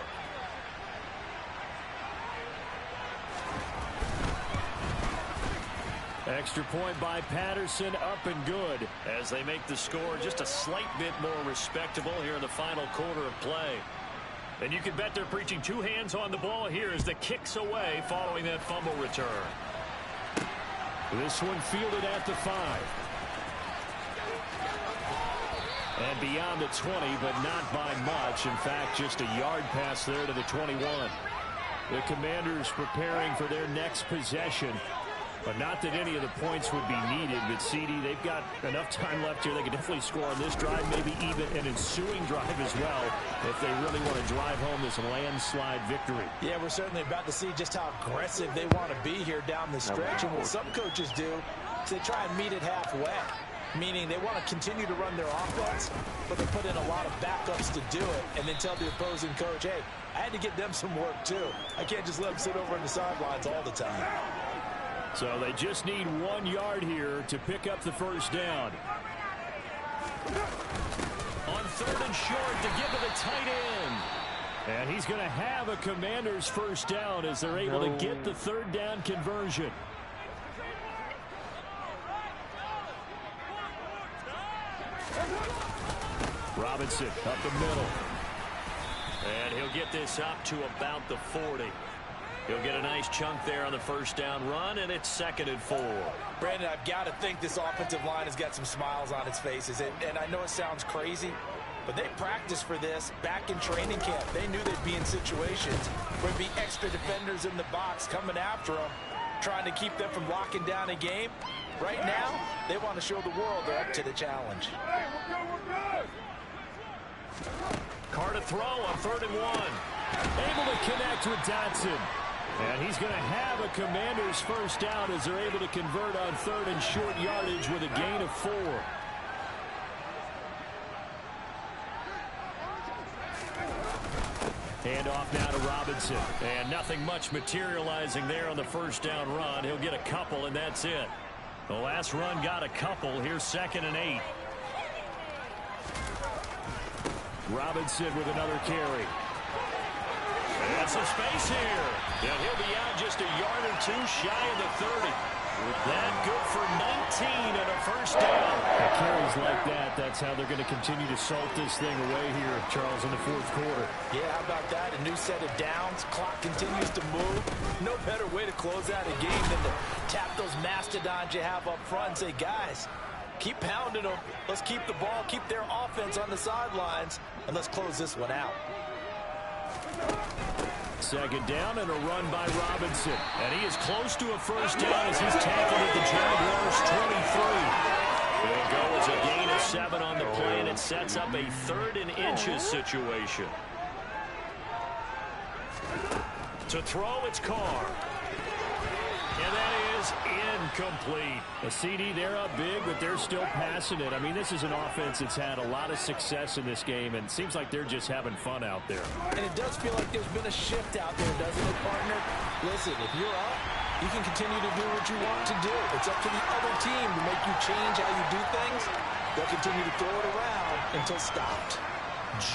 Extra point by Patterson, up and good as they make the score just a slight bit more respectable here in the final quarter of play. And you can bet they're preaching 2 hands on the ball here as the kicks away following that fumble return. This one fielded at the 5. And beyond the 20, but not by much. In fact, just a yard pass there to the 21. The Commanders preparing for their next possession. But not that any of the points would be needed. But, CD, they've got enough time left here. They can definitely score on this drive, maybe even an ensuing drive as well, if they really want to drive home this landslide victory. Yeah, we're certainly about to see just how aggressive they want to be here down the stretch. And what some coaches do is they try and meet it halfway, meaning they want to continue to run their offense, but they put in a lot of backups to do it and then tell the opposing coach, hey, I had to get them some work too. I can't just let them sit over on the sidelines all the time. So they just need 1 yard here to pick up the 1st down. On 3rd and short to give to the tight end. And he's going to have a Commander's 1st down as they're able to get the 3rd down conversion. Robinson up the middle. And he'll get this up to about the 40. He'll get a nice chunk there on the 1st down run, and it's 2nd and 4. Brandon, I've got to think this offensive line has got some smiles on its faces. And I know it sounds crazy, but they practiced for this back in training camp. They knew they'd be in situations where there'd be extra defenders in the box coming after them, trying to keep them from locking down a game. Right now, they want to show the world they're up to the challenge. Carr to throw on 3rd and 1. Able to connect with Dotson. And he's going to have a Commander's 1st down as they're able to convert on 3rd and short yardage with a gain of 4. Handoff now to Robinson. And nothing much materializing there on the first down run. He'll get a couple, and that's it. The last run got a couple. Here's 2nd and 8. Robinson with another carry. And some space here. And he'll be out just a yard or two shy of the 30. With that, good for 19 and a first down. Carries like that, that's how they're going to continue to salt this thing away here, Charles, in the fourth quarter. Yeah, how about that? A new set of downs. Clock continues to move. No better way to close out a game than to tap those mastodons you have up front and say, guys, keep pounding them. Let's keep the ball, keep their offense on the sidelines, and let's close this one out. 2nd down and a run by Robinson. And he is close to a first down as he's tackled at the Jaguars' 23. It'll go as a gain of 7 on the play, and it sets up a 3rd and inches situation. To throw, it's Carr. And that is incomplete. A CD, they're up big, but they're still passing it. I mean, this is an offense that's had a lot of success in this game, and it seems like they're just having fun out there. And it does feel like there's been a shift out there, doesn't it, partner? Listen, if you're up, you can continue to do what you want to do. It's up to the other team to make you change how you do things. They'll continue to throw it around until stopped.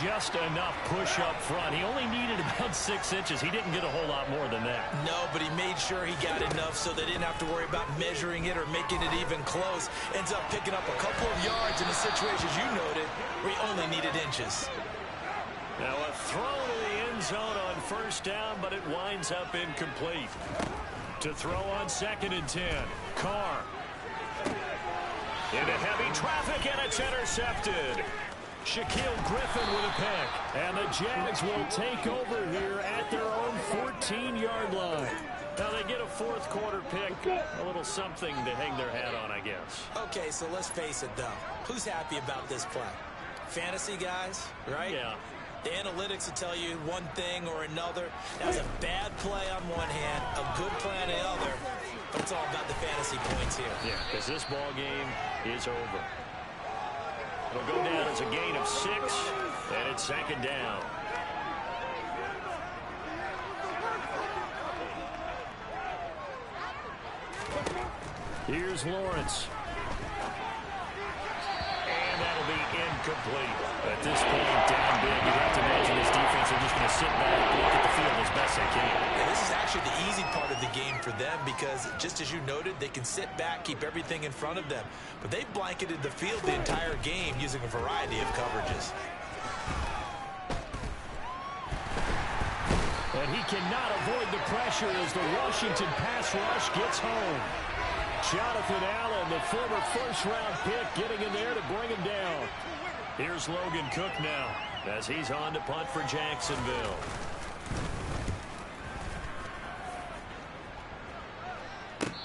Just enough push up front. He only needed about 6 inches. He didn't get a whole lot more than that. No, but he made sure he got enough so they didn't have to worry about measuring it or making it even close. Ends up picking up a couple of yards in the situations you noted where he only needed inches. Now a throw to the end zone on first down, but it winds up incomplete. To throw on 2nd and 10. Carr. Into heavy traffic, and it's intercepted. Shaquille Griffin with a pick. And the Jags will take over here at their own 14-yard line. Now they get a fourth quarter pick. A little something to hang their hat on, I guess. Okay, so let's face it, though. Who's happy about this play? Fantasy guys, right? Yeah. The analytics will tell you one thing or another. That's a bad play on one hand, a good play on the other. But it's all about the fantasy points here. Yeah, because this ball game is over. It'll go down as a gain of 6, and it's 2nd down. Here's Lawrence. And that'll be incomplete. At this point, down big, you have to imagine this defense are just going to sit back and look at the field as best they can. And this is actually the easy part of the game for them because, just as you noted, they can sit back, keep everything in front of them. But they've blanketed the field the entire game using a variety of coverages. And he cannot avoid the pressure as the Washington pass rush gets home. Jonathan Allen, the former first-round pick, getting in there to bring him down. Here's Logan Cook now as he's on to punt for Jacksonville.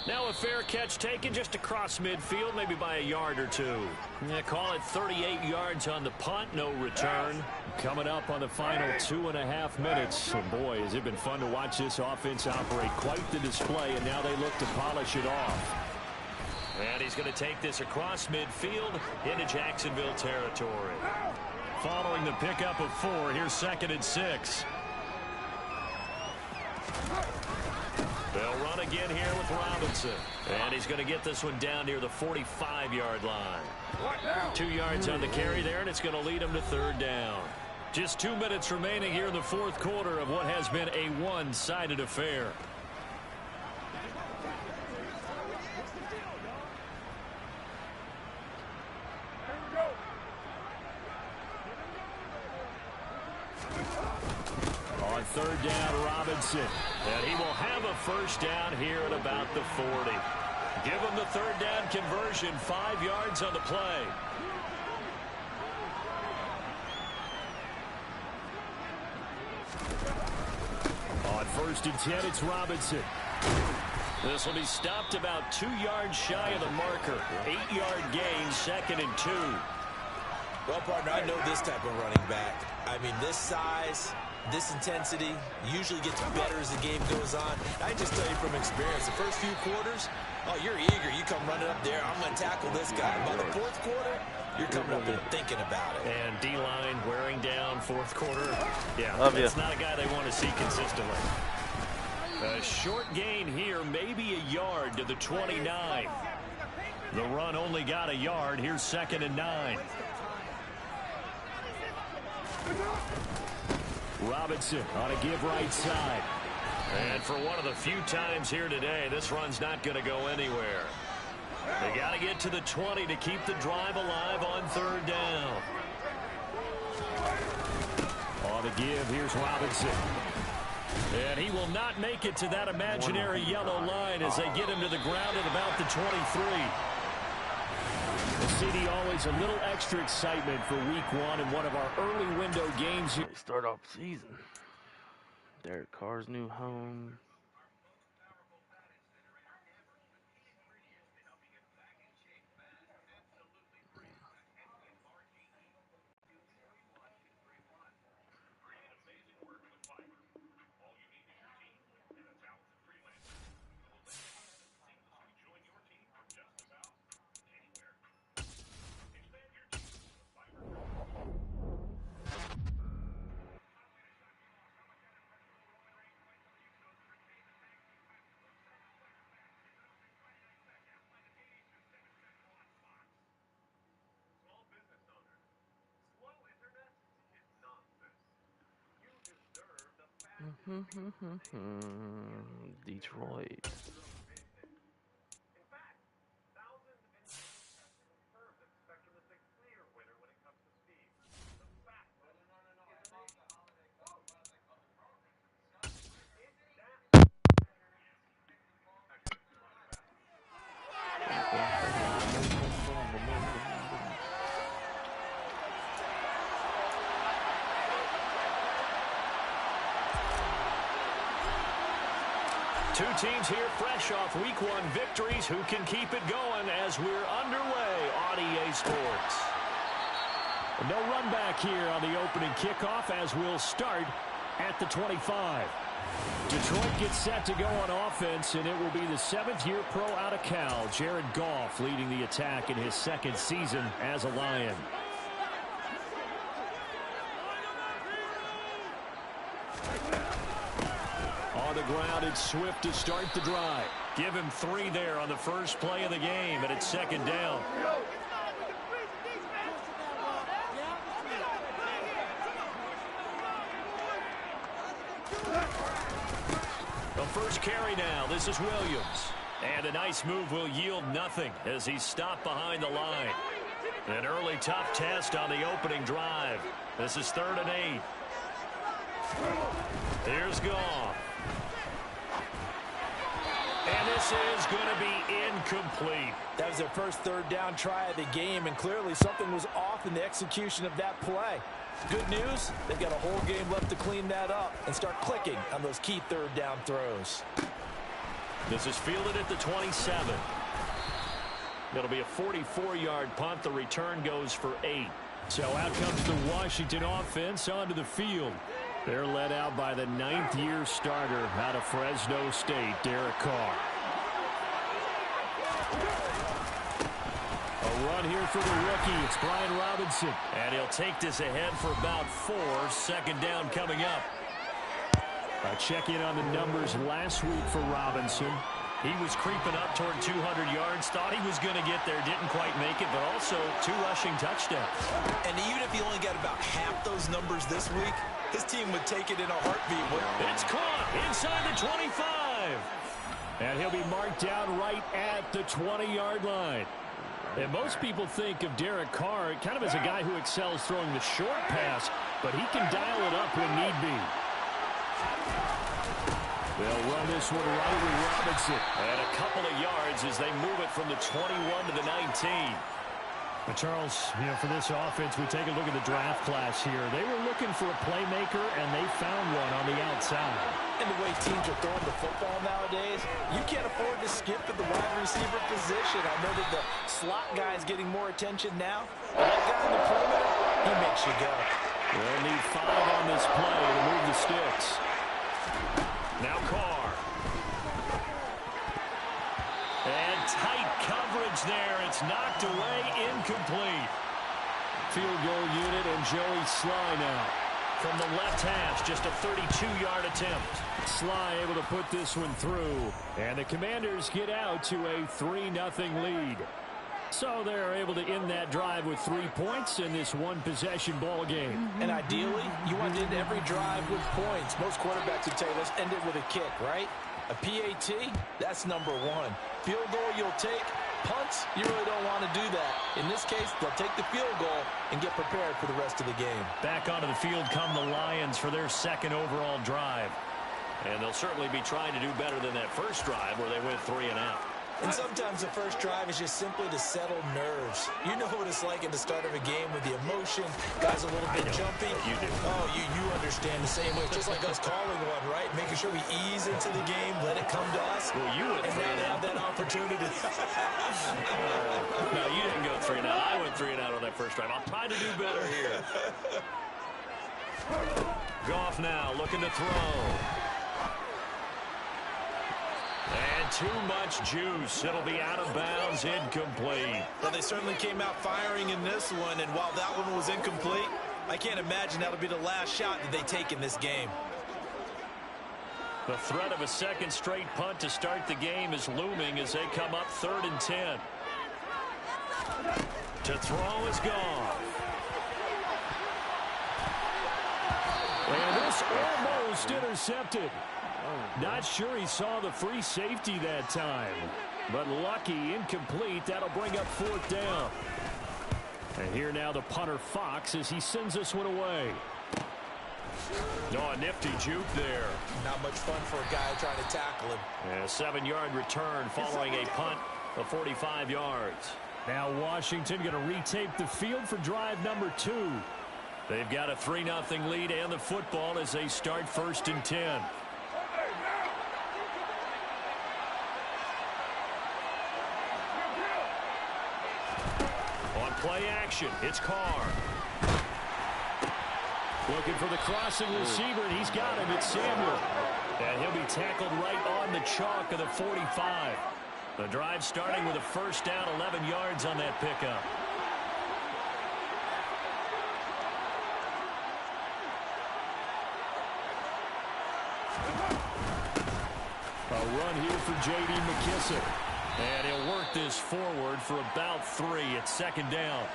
Now a fair catch taken just across midfield, maybe by a yard or two. Yeah, call it 38 yards on the punt, no return. Coming up on the final 2.5 minutes. And boy, has it been fun to watch this offense operate. Quite the display, and now they look to polish it off. And he's going to take this across midfield into Jacksonville territory. Following the pickup of 4, here's 2nd and 6. They'll run again here with Robinson. And he's going to get this one down near the 45-yard line. 2 yards on the carry there, and it's going to lead him to 3rd down. Just 2 minutes remaining here in the fourth quarter of what has been a one-sided affair. On 3rd down, Robinson. And he will have a first down here at about the 40. Give him the 3rd down conversion, 5 yards on the play. On 1st and 10, it's Robinson. This will be stopped about 2 yards shy of the marker. 8-yard gain, 2nd and 2. Well, partner, I know this type of running back. I mean, this size, this intensity usually gets better as the game goes on. I just tell you from experience, the first few quarters, oh, you're eager. You come running up there, I'm going to tackle this guy. By the fourth quarter, you're coming up and thinking about it. And D-line wearing down fourth quarter. Yeah, that's not a guy they want to see consistently. A short gain here, maybe a yard to the 29. The run only got a yard. Here's 2nd and 9. Robinson on a give right side. And for one of the few times here today, this run's not going to go anywhere. They got to get to the 20 to keep the drive alive on 3rd down. On the give, here's Robinson. And he will not make it to that imaginary yellow line as they get him to the ground at about the 23. The city always a little extra excitement for week 1 in one of our early window games. They start off the season. Derek Carr's new home. Detroit. Two teams here fresh off week 1 victories who can keep it going as we're underway on EA Sports. No run back here on the opening kickoff as we'll start at the 25. Detroit gets set to go on offense, and it will be the 7th-year pro out of Cal, Jared Goff, leading the attack in his 2nd season as a Lion. On the ground, it's Swift to start the drive. Give him 3 there on the first play of the game, and it's 2nd down. The first carry now. This is Williams. And a nice move will yield nothing as he's stopped behind the line. An early tough test on the opening drive. This is 3rd and 8. Here's Goff. And this is going to be incomplete. That was their first 3rd down try of the game, and clearly something was off in the execution of that play. Good news, they've got a whole game left to clean that up and start clicking on those key 3rd down throws. This is fielded at the 27. It'll be a 44-yard punt. The return goes for 8. So out comes the Washington offense onto the field. They're led out by the 9th-year starter out of Fresno State, Derek Carr. A run here for the rookie. It's Brian Robinson. And he'll take this ahead for about 4. 2nd down coming up. A check-in on the numbers last week for Robinson. He was creeping up toward 200 yards. Thought he was going to get there. Didn't quite make it, but also 2 rushing touchdowns. And even if he only got about half those numbers this week, his team would take it in a heartbeat. It's caught inside the 25. And he'll be marked down right at the 20-yard line. And most people think of Derek Carr kind of as a guy who excels throwing the short pass, but he can dial it up when need be. They'll run this one right with Robinson. And a couple of yards as they move it from the 21 to the 19. But Charles, for this offense, we take a look at the draft class here. They were looking for a playmaker, and they found one on the outside. And the way teams are throwing the football nowadays, you can't afford to skip at the wide receiver position. I know that the slot guy is getting more attention now. But that guy in the perimeter, he makes you go. They'll need 5 on this play to move the sticks. Now Carr. And tight coverage there. It's knocked away, incomplete. Field goal unit and Joey Sly now. From the left hash, just a 32-yard attempt. Sly able to put this one through. And the Commanders get out to a 3-0 lead. So they're able to end that drive with 3 points in this one-possession ball game. And ideally, you want to end every drive with points. Most quarterbacks would tell you, let's end it with a kick, right? A PAT, that's number 1. Field goal you'll take. Punts, you really don't want to do that. In this case, they'll take the field goal and get prepared for the rest of the game. Back onto the field come the Lions for their second overall drive. And they'll certainly be trying to do better than that first drive where they went 3 and out. And sometimes the first drive is just simply to settle nerves. You know what it's like at the start of a game with the emotion. Guys a little bit jumpy. You do. Oh, you understand the same way. It's just like us calling one, right? Making sure we ease into the game, let it come to us. Well, you went and 3 and now have that opportunity. No, you didn't go 3 and out. I went 3 and out on that first drive. I'll try to do better here. Goff now looking to throw. And too much juice. It'll be out of bounds, incomplete. Well, they certainly came out firing in this one, and while that one was incomplete, I can't imagine that'll be the last shot that they take in this game. The threat of a second straight punt to start the game is looming as they come up 3rd and 10. To throw is gone. And this almost intercepted. Not sure he saw the free safety that time. But lucky, incomplete. That'll bring up 4th down. And here now the punter Fox as he sends this one away. Oh, a nifty juke there. Not much fun for a guy trying to tackle him. And a 7-yard return following a punt of 45 yards. Now Washington going to retape the field for drive number 2. They've got a 3-0 lead and the football as they start 1st and 10. On play action, it's Carr. Looking for the crossing receiver, and he's got him. It's Samuel. And he'll be tackled right on the chalk of the 45. The drive starting with a first down, 11 yards on that pickup. A run here for J.D. McKissick. And he'll work this forward for about 3 at 2nd down.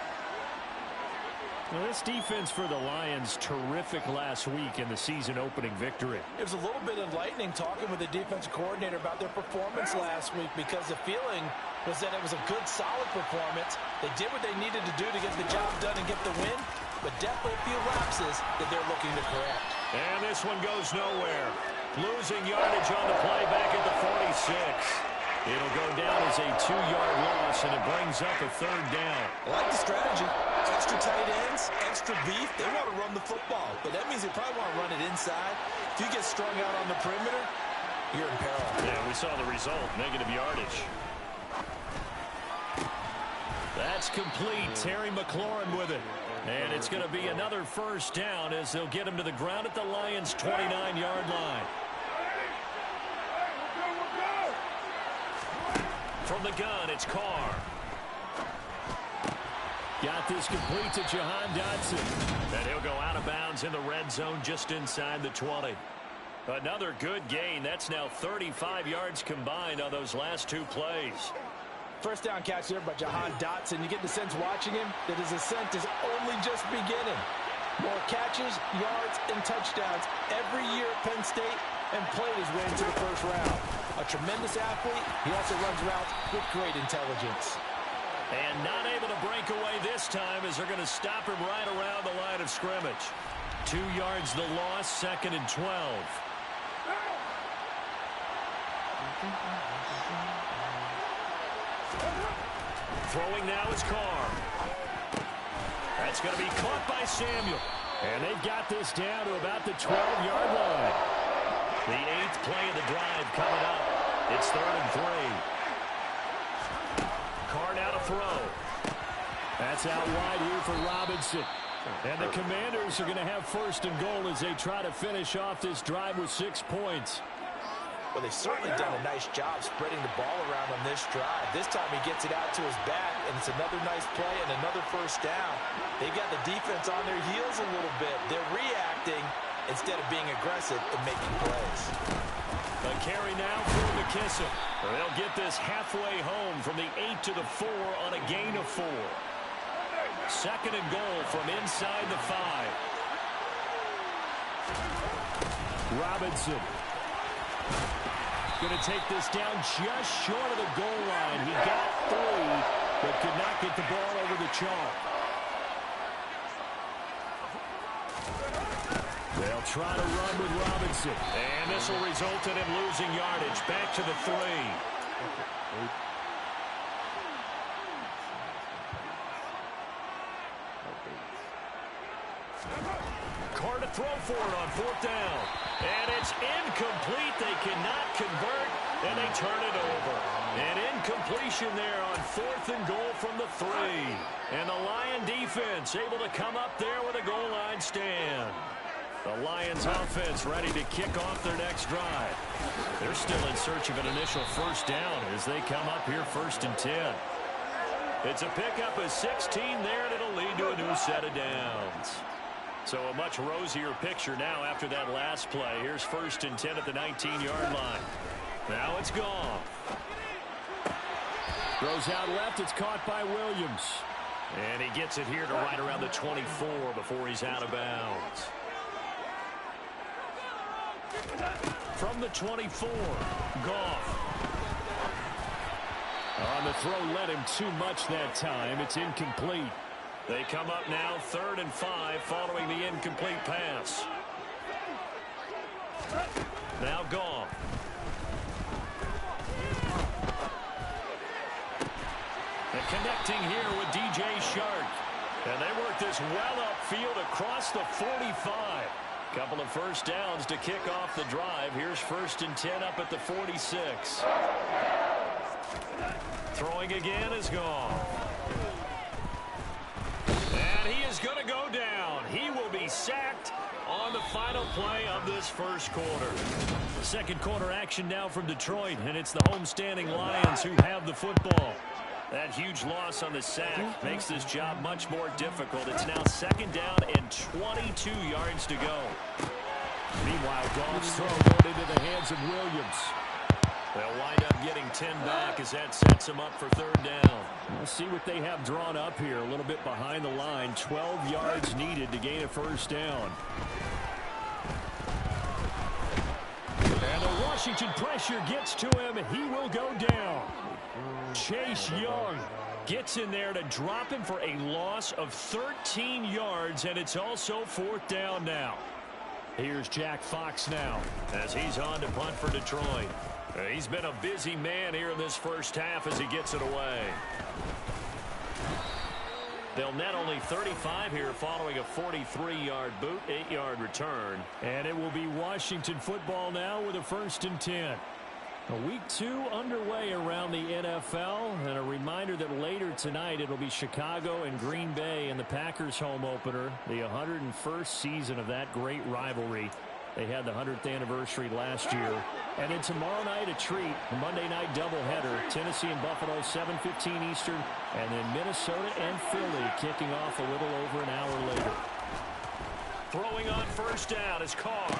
Well, this defense for the Lions, terrific last week in the season-opening victory. It was a little bit enlightening talking with the defensive coordinator about their performance last week because the feeling was that it was a good, solid performance. They did what they needed to do to get the job done and get the win, but definitely a few lapses that they're looking to correct. And this one goes nowhere. Losing yardage on the play back at the 46. It'll go down as a 2-yard loss, and it brings up a 3rd down. I like the strategy. Extra tight ends, extra beef. They want to run the football, but that means they probably want to run it inside. If you get strung out on the perimeter, you're in peril. Yeah, we saw the result, negative yardage. That's complete. Terry McLaurin with it. And it's going to be another first down as they'll get him to the ground at the Lions' 29-yard line. From the gun, it's Carr. Got this complete to Jahan Dotson. And he'll go out of bounds in the red zone just inside the 20. Another good gain. That's now 35 yards combined on those last 2 plays. First down catch there by Jahan Dotson. You get the sense watching him that his ascent is only just beginning. More catches, yards, and touchdowns every year at Penn State and played his way into the first round. A tremendous athlete. He also runs routes with great intelligence. And not able to break away this time as they're going to stop him right around the line of scrimmage. 2 yards the loss, 2nd and 12. Throwing now is Carr. That's going to be caught by Samuel. And they've got this down to about the 12-yard line. The 8th play of the drive coming up. It's 3rd and 3. Carr now to throw. That's out wide here for Robinson. And the Commanders are going to have 1st and goal as they try to finish off this drive with 6 points. Well, they've certainly done a nice job spreading the ball around on this drive. This time he gets it out to his back, and it's another nice play and another 1st down. They've got the defense on their heels a little bit. They're reacting instead of being aggressive and making plays. A carry now for McKissick. They'll get this halfway home from the 8 to the 4 on a gain of 4. 2nd and goal from inside the 5. Robinson going to take this down just short of the goal line. He got 3, but could not get the ball over the chalk. They'll try to run with Robinson. And this will result in him losing yardage. Back to the 3. Carr to throw for it on 4th down. And it's incomplete. They cannot convert, and they turn it over. An incompletion there on 4th and goal from the 3. And the Lion defense able to come up there with a goal line stand. The Lions offense ready to kick off their next drive. They're still in search of an initial 1st down as they come up here 1st and 10. It's a pickup of 16 there, and it'll lead to a new set of downs. So a much rosier picture now after that last play. Here's 1st and 10 at the 19-yard line. Now it's gone. Throws out left. It's caught by Williams. And he gets it here to right around the 24 before he's out of bounds. From the 24, Goff. On the throw, led him too much that time. It's incomplete. They come up now 3rd and 5 following the incomplete pass. Now Goff. And connecting here with DJ Shark. And they work this well upfield across the 45. Couple of 1st downs to kick off the drive. Here's 1st and 10 up at the 46. Throwing again is Goff. And he is going to go down. He will be sacked on the final play of this 1st quarter. 2nd quarter action now from Detroit, and it's the homestanding Lions who have the football. That huge loss on the sack makes this job much more difficult. It's now 2nd down and 22 yards to go. Meanwhile, Goff's throw going into the hands of Williams. They'll wind up getting 10 back as that sets them up for 3rd down. We'll see what they have drawn up here. A little bit behind the line. 12 yards needed to gain a 1st down. And the Washington pressure gets to him. He will go down. Chase Young gets in there to drop him for a loss of 13 yards, and it's also 4th down now. Here's Jack Fox now as he's on to punt for Detroit. He's been a busy man here in this 1st half as he gets it away. They'll net only 35 here following a 43-yard boot, 8-yard return. And it will be Washington football now with a 1st and 10. Week 2 underway around the NFL, and a reminder that later tonight it'll be Chicago and Green Bay in the Packers home opener, the 101st season of that great rivalry. They had the 100th anniversary last year. And then tomorrow night a treat, Monday night doubleheader, Tennessee and Buffalo, 7:15 Eastern, and then Minnesota and Philly kicking off a little over an hour later. Throwing on 1st down is Carr.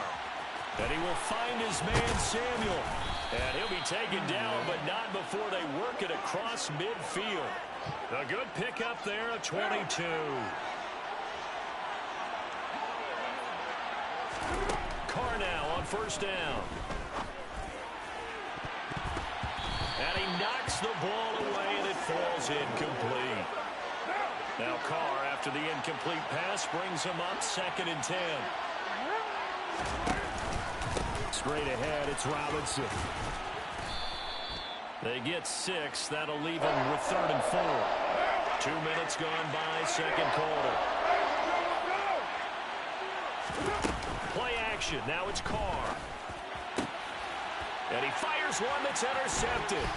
And he will find his man Samuel. And he'll be taken down, but not before they work it across midfield. A good pickup there, a 22. Carr now on 1st down. And he knocks the ball away, and it falls incomplete. Now Carr, after the incomplete pass, brings him up 2nd and 10. Straight ahead, it's Robinson. They get 6. That'll leave him with 3rd and 4. 2 minutes gone by, second quarter. Play action. Now it's Carr. And he fires one that's intercepted.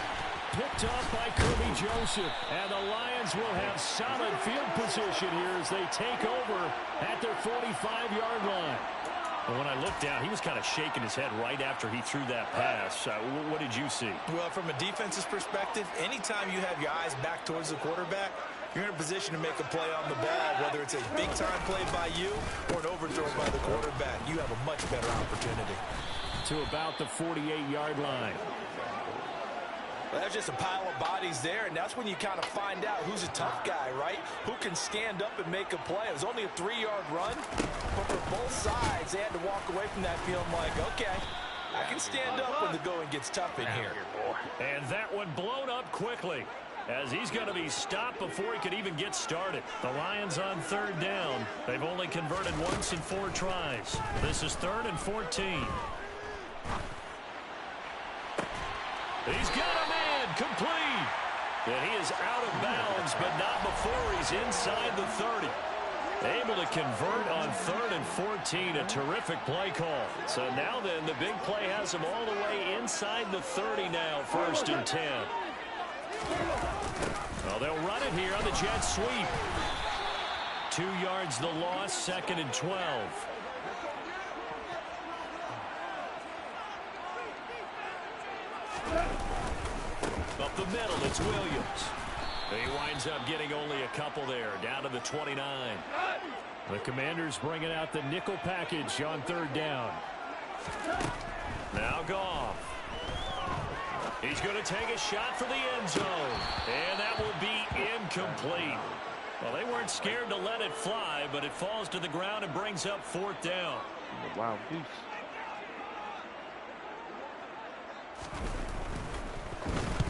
Picked up by Kirby Joseph. And the Lions will have solid field position here as they take over at their 45-yard line. And when I looked down, he was kind of shaking his head right after he threw that pass. What did you see? Well, from a defense's perspective, anytime you have your eyes back towards the quarterback, you're in a position to make a play on the ball, whether it's a big-time play by you or an overthrow by the quarterback. You have a much better opportunity. To about the 48-yard line. Well, that's just a pile of bodies there, and that's when you kind of find out who's a tough guy, right? Who can stand up and make a play. It was only a 3-yard run, but for both sides, they had to walk away from that feeling like, okay, I can stand up when the going gets tough in here. And that one blown up quickly, as he's going to be stopped before he could even get started. The Lions on third down. They've only converted once in 4 tries. This is 3rd and 14. He's got a man complete. And he is out of bounds, but not before he's inside the 30. Able to convert on 3rd and 14. A terrific play call. So now then, the big play has him all the way inside the 30 now, 1st and 10. Well, they'll run it here on the jet sweep. 2 yards the loss, 2nd and 12. Up the middle, it's Williams. He winds up getting only a couple there, down to the 29. The Commanders bringing out the nickel package on 3rd down. Now Goff. He's going to take a shot for the end zone. And that will be incomplete. Well, they weren't scared to let it fly, but it falls to the ground and brings up 4th down. Wow, goose.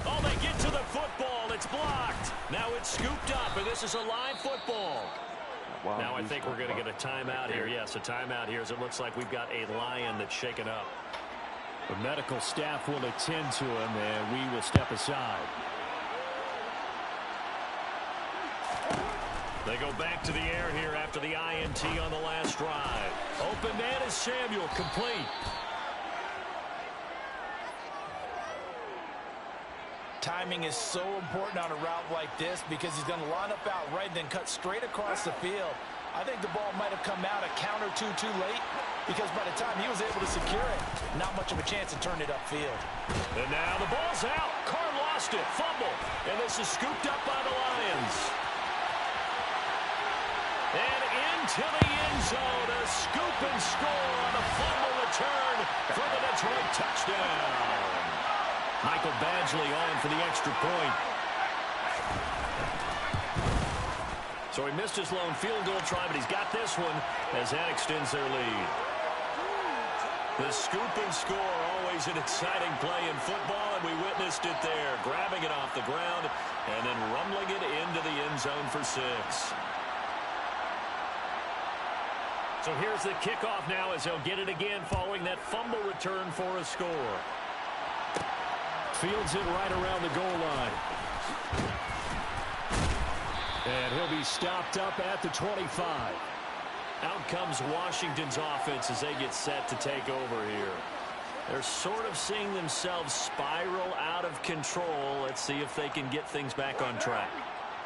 Oh, they get to the football. It's blocked. Now it's scooped up, and this is a live football. Wow, now I think we're going to get a timeout here. Yes, a timeout here as it looks like we've got a Lion that's shaken up. The medical staff will attend to him, and we will step aside. They go back to the air here after the INT on the last drive. Open man is Samuel, complete. Timing is so important on a route like this because he's going to line up out right and then cut straight across the field. I think the ball might have come out a count or two too late because by the time he was able to secure it, not much of a chance to turn it upfield. And now the ball's out. Carr lost it. Fumble. And this is scooped up by the Lions. And into the end zone. A scoop and score on the fumble return for the Detroit touchdown. Michael Badgley on for the extra point. So he missed his lone field goal try, but he's got this one as that extends their lead. The scoop and score, always an exciting play in football, and we witnessed it there. Grabbing it off the ground and then rumbling it into the end zone for 6. So here's the kickoff now as they'll get it again following that fumble return for a score. Fields it right around the goal line. And he'll be stopped up at the 25. Out comes Washington's offense as they get set to take over here. They're sort of seeing themselves spiral out of control. Let's see if they can get things back on track.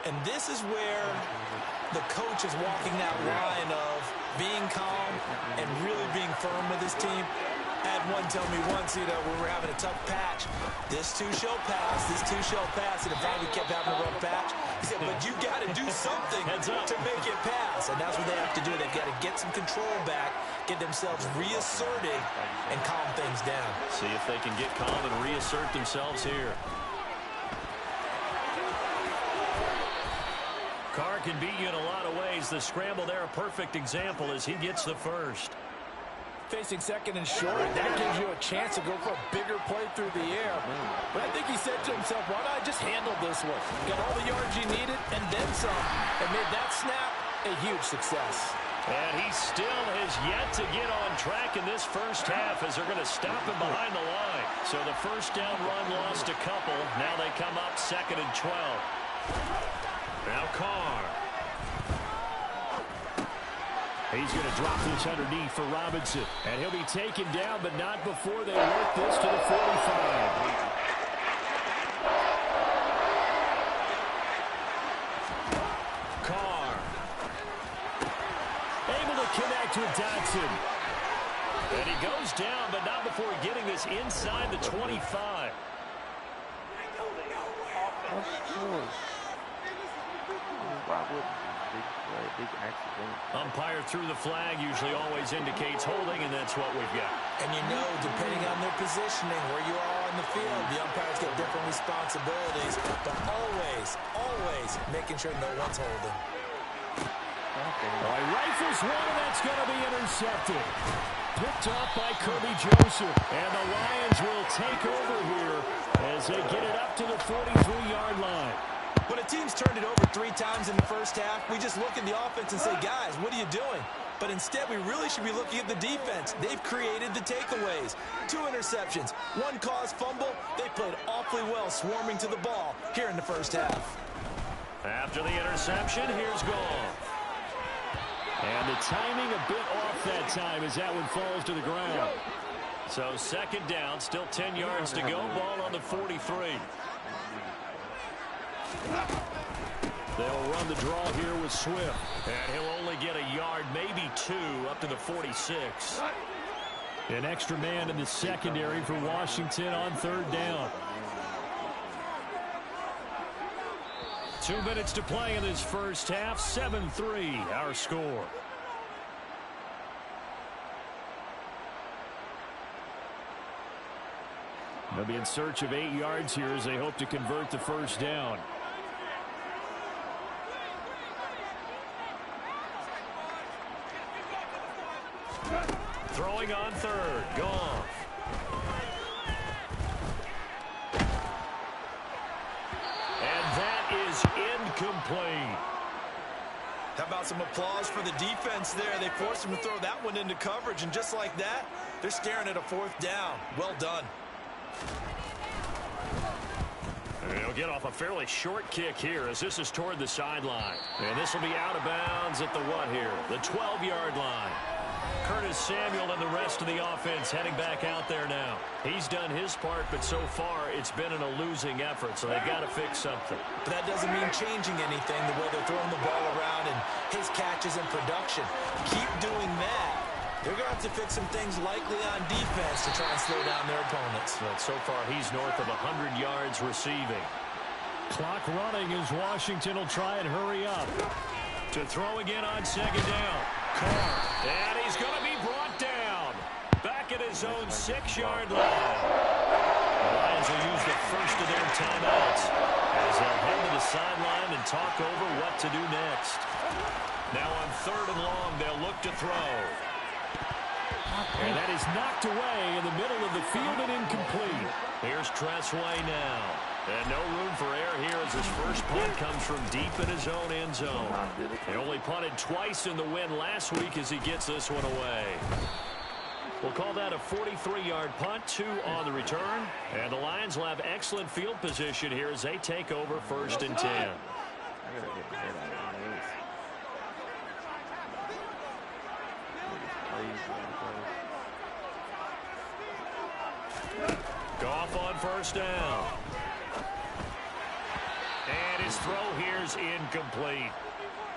And this is where the coach is walking that line of being calm and really being firm with his team. I had one tell me once, when we're having a tough patch, this too shall pass, this too shall pass, and if we kept having a rough patch, he said, but you got to do something to make it pass, and that's what they have to do. They've got to get some control back, get themselves reasserted, and calm things down. See if they can get calm and reassert themselves here. Carr can beat you in a lot of ways. The scramble there, a perfect example as he gets the first. Facing 2nd and short, that gives you a chance to go for a bigger play through the air. But I think he said to himself, why not just handle this one? Got all the yards you needed and then some. And made that snap a huge success. And he still has yet to get on track in this first half as they're going to stop him behind the line. So the first down run lost a couple. Now they come up 2nd and 12. Now Carr. He's going to drop this underneath for Robinson. And he'll be taken down, but not before they work this to the 45. Carr. Able to connect with Dotson. And he goes down, but not before getting this inside the 25. Umpire threw the flag, usually always indicates holding, and that's what we've got. And you know, depending on their positioning, where you are on the field, the umpires get different responsibilities, but always making sure no one's holding. He rifles one, and that's going to be intercepted. Picked up by Kirby Joseph. And the Lions will take over here as they get it up to the 43-yard line. When a team's turned it over 3 times in the first half, we just look at the offense and say, guys, what are you doing? But instead, we really should be looking at the defense. They've created the takeaways. 2 interceptions, 1 caused fumble. They played awfully well swarming to the ball here in the first half. After the interception, here's Goff. And the timing a bit off that time as that one falls to the ground. So second down, still 10 yards to go. Ball on the 43. They'll run the draw here with Swift. And he'll only get a yard, maybe 2, up to the 46. An extra man in the secondary for Washington on third down. 2 minutes to play in this first half. 7-3, our score. They'll be in search of 8 yards here as they hope to convert the first down. Throwing on third. Goff. And that is incomplete. How about some applause for the defense there? They forced him to throw that one into coverage, and just like that, they're staring at a 4th down. Well done. He'll get off a fairly short kick here as this is toward the sideline. And this will be out of bounds at the what here? The 12-yard line. Curtis Samuel and the rest of the offense heading back out there now. He's done his part, but so far it's been in a losing effort, so they've got to fix something. But that doesn't mean changing anything, the way they're throwing the ball around and his catches and production. Keep doing that. They're going to have to fix some things likely on defense to try and slow down their opponents. But so far he's north of 100 yards receiving. Clock running as Washington will try and hurry up. To throw again on second down. Carr. And he's going to be brought down. Back at his own 6-yard line. The Lions will use the first of their timeouts as they'll head to the sideline and talk over what to do next. Now on third and long, they'll look to throw. And that is knocked away in the middle of the field and incomplete. Here's Tressway now. And no room for error here as his first punt comes from deep in his own end zone. He only punted twice in the win last week as he gets this one away. We'll call that a 43-yard punt, 2 on the return. And the Lions will have excellent field position here as they take over 1st and 10. Goff on first down. And his throw here is incomplete.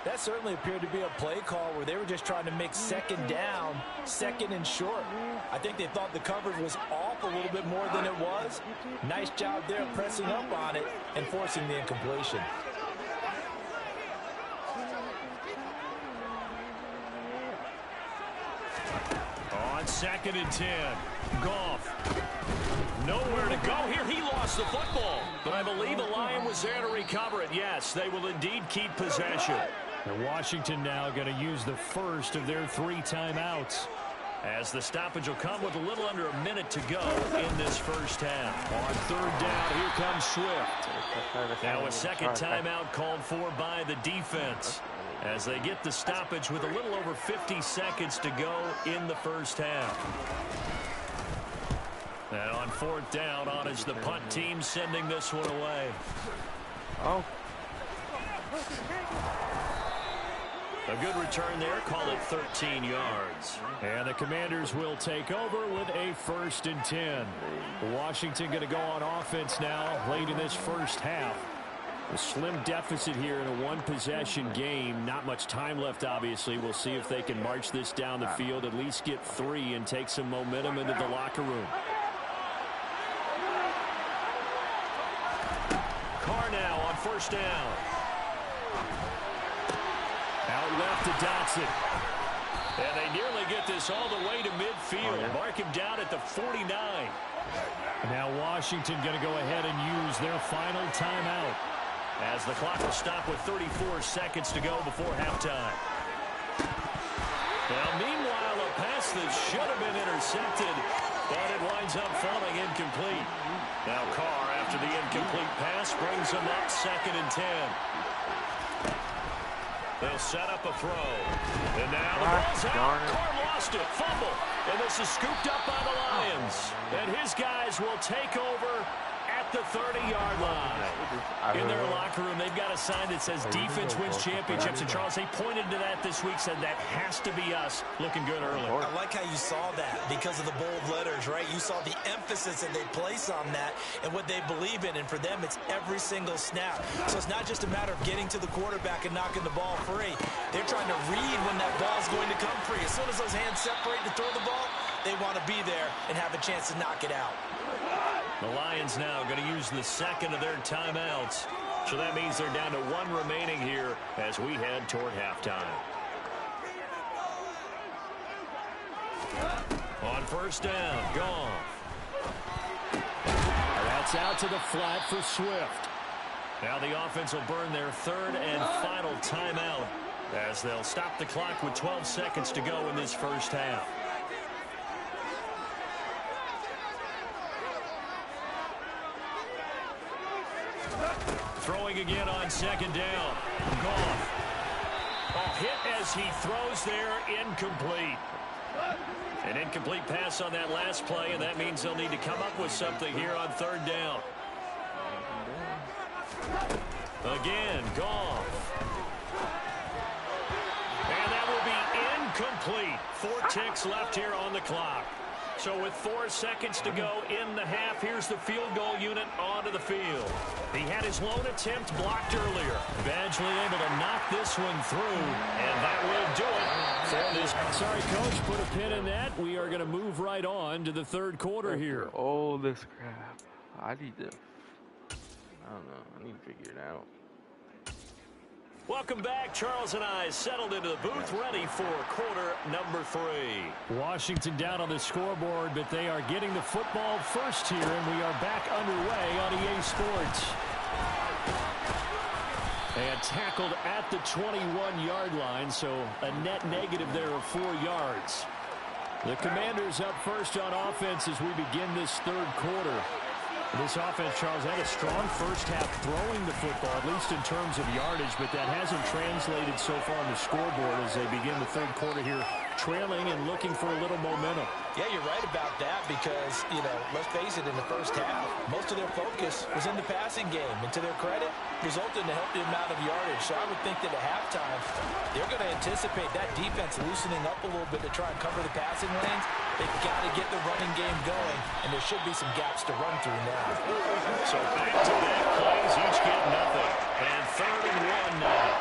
That certainly appeared to be a play call where they were just trying to make second down, 2nd and short. I think they thought the coverage was off a little bit more than it was. Nice job there pressing up on it and forcing the incompletion. On 2nd and 10, Goff. Nowhere to go here. He lost the football. But I believe the Lion was there to recover it. Yes, they will indeed keep possession. And Washington now going to use the first of their 3 timeouts. As the stoppage will come with a little under a minute to go in this first half. On third down, here comes Swift. Now a second timeout called for by the defense as they get the stoppage with a little over 50 seconds to go in the first half. And on 4th down, on is the punt team sending this one away. Oh. A good return there. Call it 13 yards. And the Commanders will take over with a 1st and 10. Washington going to go on offense now late in this first half. A slim deficit here in a one-possession game. Not much time left, obviously. We'll see if they can march this down the field, at least get 3 and take some momentum into the locker room. Carr now on 1st down. Out left to Dotson. And they nearly get this all the way to midfield. Mark him down at the 49. Now Washington going to go ahead and use their final timeout, as the clock will stop with 34 seconds to go before halftime. Now, meanwhile, a pass that should have been intercepted, but it winds up falling incomplete. Now Carr, after the incomplete pass, brings him up 2nd and 10. They'll set up a throw. And now the ball's out. Carr lost it. Fumble. And this is scooped up by the Lions. And his guys will take over at the 30-yard line. In their locker room, they've got a sign that says defense wins championships. And Charles, they pointed to that this week, said that has to be us. Looking good early. I like how you saw that because of the bold letters, right? You saw the emphasis that they place on that and what they believe in. And for them, it's every single snap. So it's not just a matter of getting to the quarterback and knocking the ball free. They're trying to read when that ball's going to come free. As soon as those hands separate to throw the ball, they want to be there and have a chance to knock it out. The Lions now going to use the 2nd of their timeouts. So that means they're down to 1 remaining here as we head toward halftime. On 1st down, Goff. That's out to the flat for Swift. Now the offense will burn their 3rd and final timeout as they'll stop the clock with 12 seconds to go in this first half. Throwing again on 2nd down. Goff. A hit as he throws there, incomplete. An incomplete pass on that last play, and that means they'll need to come up with something here on 3rd down. Again, Goff. And that will be incomplete. 4 ticks left here on the clock. So with 4 seconds to go in the half, here's the field goal unit onto the field. He had his lone attempt blocked earlier. Eventually able to knock this one through, and that will do it for this. Sorry, Coach, put a pin in that. We are going to move right on to the 3rd quarter here. All this crap. I don't know. I need to figure it out. Welcome back. Charles and I settled into the booth, ready for quarter number 3. Washington down on the scoreboard, but they are getting the football first here, and we are back underway on EA Sports. And tackled at the 21-yard line, so a net negative there of 4 yards. The Commanders up first on offense as we begin this 3rd quarter. This offense, Charles, had a strong first half throwing the football, at least in terms of yardage, but that hasn't translated so far on the scoreboard as they begin the 3rd quarter here, trailing and looking for a little momentum. Yeah, you're right about that because, you know, let's face it, in the first half, most of their focus was in the passing game. And to their credit, resulted in a healthy amount of yardage. So I would think that at halftime, they're going to anticipate that defense loosening up a little bit to try and cover the passing lanes. They've got to get the running game going, and there should be some gaps to run through now. So back-to-back plays, each get nothing. And 3rd and 1 now.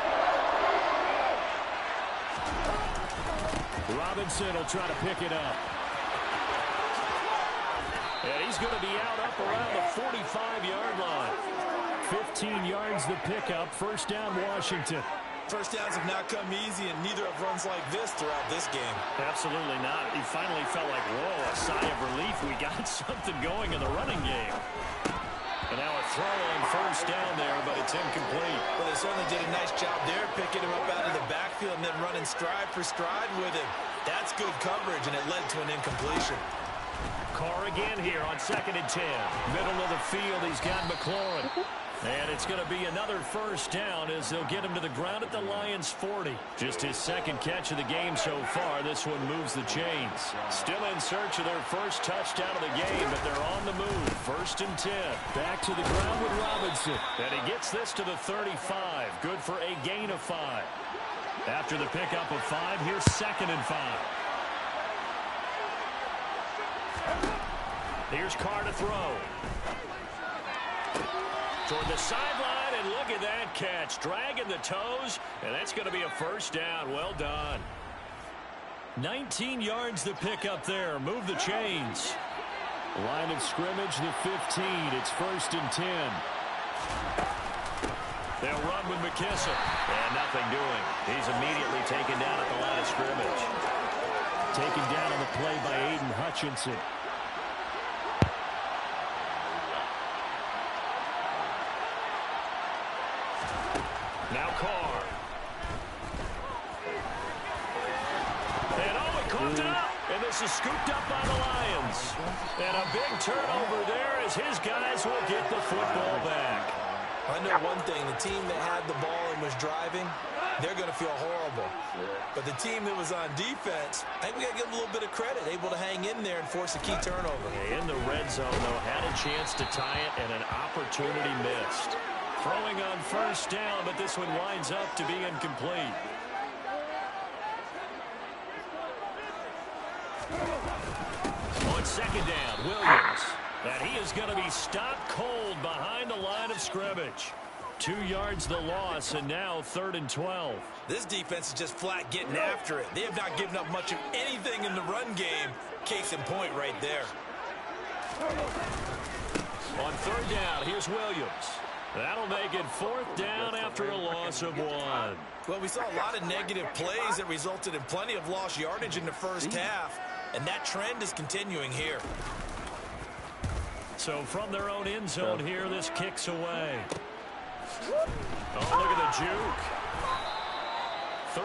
Robinson will try to pick it up. And he's going to be out up around the 45-yard line. 15 yards the pickup. 1st down, Washington. First downs have not come easy, and neither have runs like this throughout this game. Absolutely not. He finally felt like, whoa, a sigh of relief. We got something going in the running game. And now a throw on 1st down there, but it's incomplete. Well, they certainly did a nice job there, picking him up out of the backfield and then running stride for stride with him. That's good coverage, and it led to an incompletion. Carr again here on 2nd and 10. Middle of the field, he's got McLaurin. And it's going to be another first down as they'll get him to the ground at the Lions' 40. Just his second catch of the game so far. This one moves the chains. Still in search of their first touchdown of the game, but they're on the move. 1st and 10. Back to the ground with Robinson. And he gets this to the 35. Good for a gain of 5. After the pickup of 5, here's 2nd and 5. Here's Carr to throw. Toward the sideline, and look at that catch. Dragging the toes, and that's going to be a first down. Well done. 19 yards to pick up there. Move the chains. Line of scrimmage, the 15. It's 1st and 10. They'll run with McKissick. And nothing doing. He's immediately taken down at the line of scrimmage. Taken down on the play by Aiden Hutchinson. Now Carr. And he coughed it up. And this is scooped up by the Lions. And a big turnover there as his guys will get the football back. I know one thing. The team that had the ball and was driving, they're going to feel horrible. But the team that was on defense, I think we got to give them a little bit of credit. Able to hang in there and force a key turnover. In the red zone, though, had a chance to tie it and an opportunity missed. Throwing on 1st down, but this one winds up to be incomplete. On 2nd down, Williams. And he is going to be stopped cold behind the line of scrimmage. 2 yards the loss, and now 3rd and 12. This defense is just flat getting after it. They have not given up much of anything in the run game. Case in point right there. On 3rd down, here's Williams. That'll make it 4th down after a loss of 1. Well, we saw a lot of negative plays that resulted in plenty of lost yardage in the first half, and that trend is continuing here. So from their own end zone here, this kicks away. Oh, look at the juke.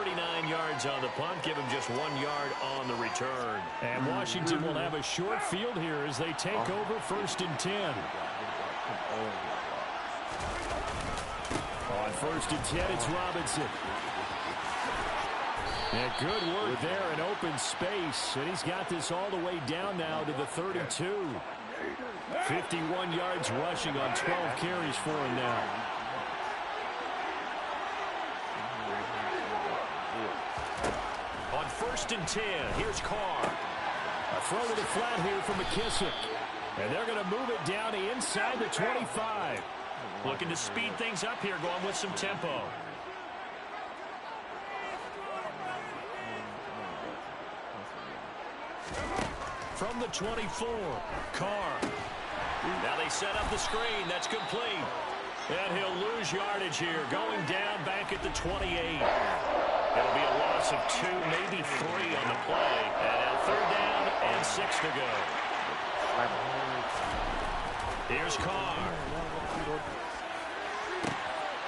39 yards on the punt, give him just 1 yard on the return. And Washington will have a short field here as they take over 1st and 10. On 1st and 10, it's Robinson. And good work there in open space. And he's got this all the way down now to the 32. 51 yards rushing on 12 carries for him now. On 1st and 10, here's Carr. A throw to the flat here for McKissick. And they're going to move it down to inside the 25. Looking to speed things up here, going with some tempo. From the 24, Carr. Now they set up the screen. That's complete. And he'll lose yardage here, going down back at the 28. It'll be a loss of 2, maybe 3 on the play. And 3rd down and 6 to go. Here's Carr.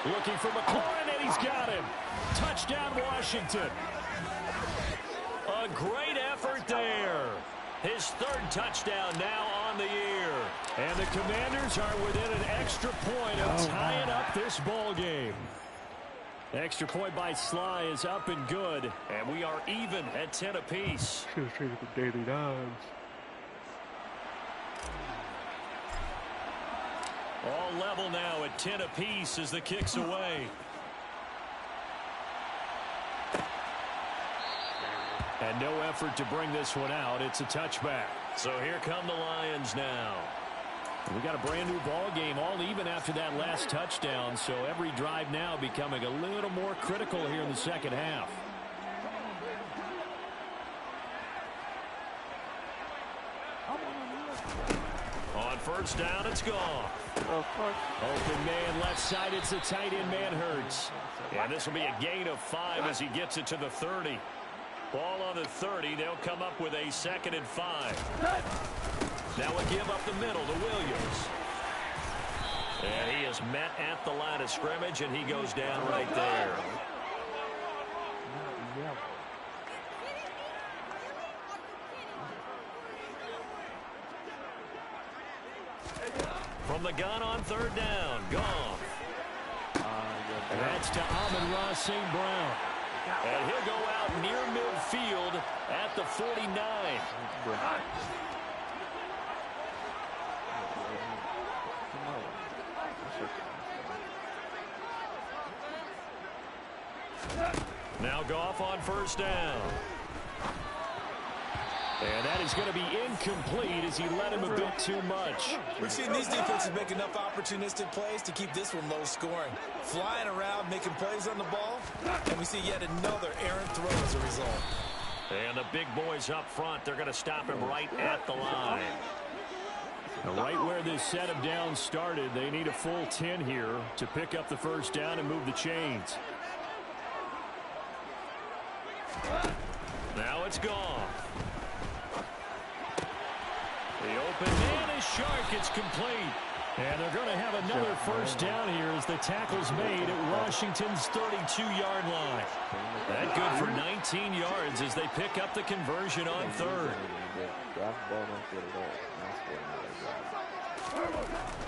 Looking for McLaurin, and he's got him. Touchdown, Washington. A great effort there. His 3rd touchdown now on the year. And the Commanders are within an extra point of tying up this ball game. Extra point by Sly is up and good. And we are even at 10 apiece. Should have traded for Daily Downs. All level now at 10 apiece as the kick's away. And no effort to bring this one out. It's a touchback. So here come the Lions now. We got a brand new ball game, all even after that last touchdown. So every drive now becoming a little more critical here in the second half. On 1st down, it's gone. Open man left side, it's the tight end man Hurts. And this will be a gain of 5 as he gets it to the 30. Ball on the 30, they'll come up with a 2nd and 5. Now a give up the middle to Williams. And he is met at the line of scrimmage, and he goes down right there. From the gun on third down. Goff. And that's to Amon-Ra St. Brown. And he'll go out near midfield at the 49. Now Goff on first down. And that is going to be incomplete as he led him a bit too much. We've seen these defenses make enough opportunistic plays to keep this one low scoring. Flying around, making plays on the ball, and we see yet another errant throw as a result. And the big boys up front, they're going to stop him right at the line. Now, right where this set of downs started, they need a full 10 here to pick up the first down and move the chains. Now it's Goff. The open man is Shark. It's complete. And they're going to have another first down here as the tackle's made at Washington's 32-yard line. That good for 19 yards as they pick up the conversion on third.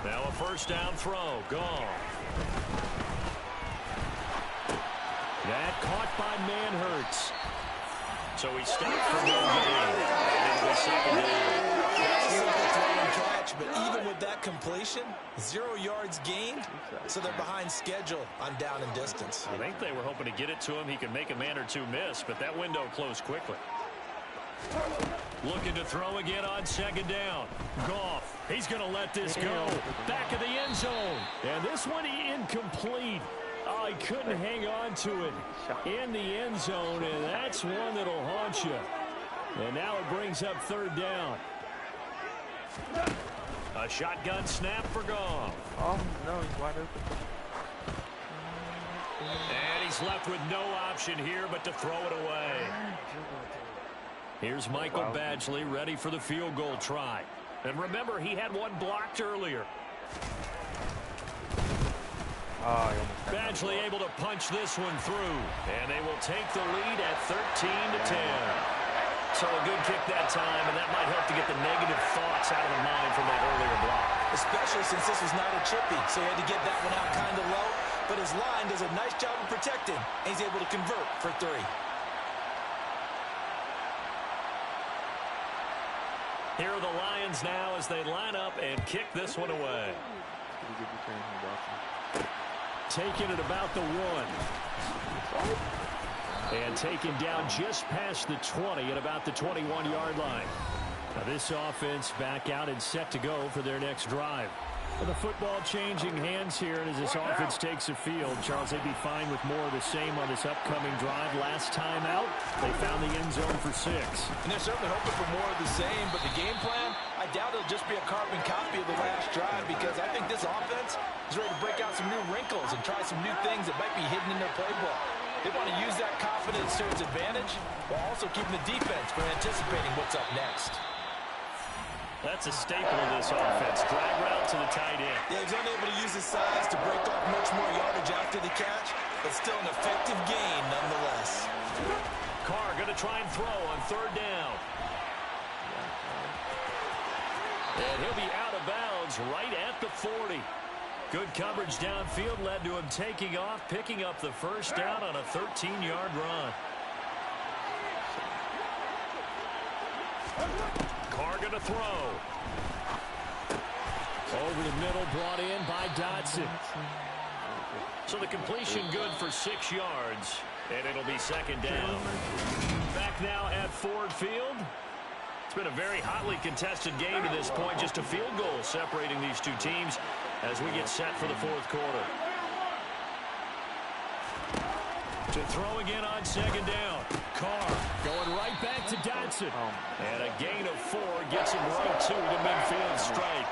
Now a first down throw. Goff. That caught by Manhurts. So he stopped for no gain. It'll be second down. That's a simple throw and catch, but even with that completion, 0 yards gained, so they're behind schedule on down and distance. I think they were hoping to get it to him. He could make a man or two miss, but that window closed quickly. Looking to throw again on second down. Goff, he's going to let this go. Back of the end zone. And this one incomplete. Oh, he couldn't hang on to it in the end zone, and that's one that'll haunt you. And now it brings up third down. A shotgun snap for Goff. Oh, no, he's wide open. And he's left with no option here but to throw it away. Here's Michael Badgley ready for the field goal try. And remember, he had one blocked earlier. Badgley able to punch this one through. And they will take the lead at 13-10. So a good kick that time, and that might help to get the negative thoughts out of the mind from that earlier block. Especially since this was not a chippy, so he had to get that one out kind of low. But his line does a nice job of protecting, and he's able to convert for 3. Here are the Lions now as they line up and kick this one away. Taking it about the 1. And taken down just past the 20 at about the 21-yard line. Now this offense back out and set to go for their next drive. Well, the football changing hands here, and as this offense takes the field, Charles, they'd be fine with more of the same on this upcoming drive. Last time out, they found the end zone for 6. And they're certainly hoping for more of the same, but the game plan, I doubt it'll just be a carbon copy of the last drive, because I think this offense is ready to break out some new wrinkles and try some new things that might be hidden in their playbook. They want to use that confidence to its advantage while also keeping the defense from anticipating what's up next. That's a staple of this offense. Drag route to the tight end. Yeah, he's unable to use his size to break off much more yardage after the catch, but still an effective gain nonetheless. Carr going to try and throw on third down. And he'll be out of bounds right at the 40. Good coverage downfield led to him taking off, picking up the first down on a 13-yard run. Carr going to throw. Over the middle, brought in by Dotson. So the completion good for 6 yards, and it'll be second down. Back now at Ford Field. It's been a very hotly contested game to this point. Just a field goal separating these two teams as we get set for the fourth quarter. To throw again on second down. Carr going right back to Dotson. And a gain of 4 gets him right to the midfield strike.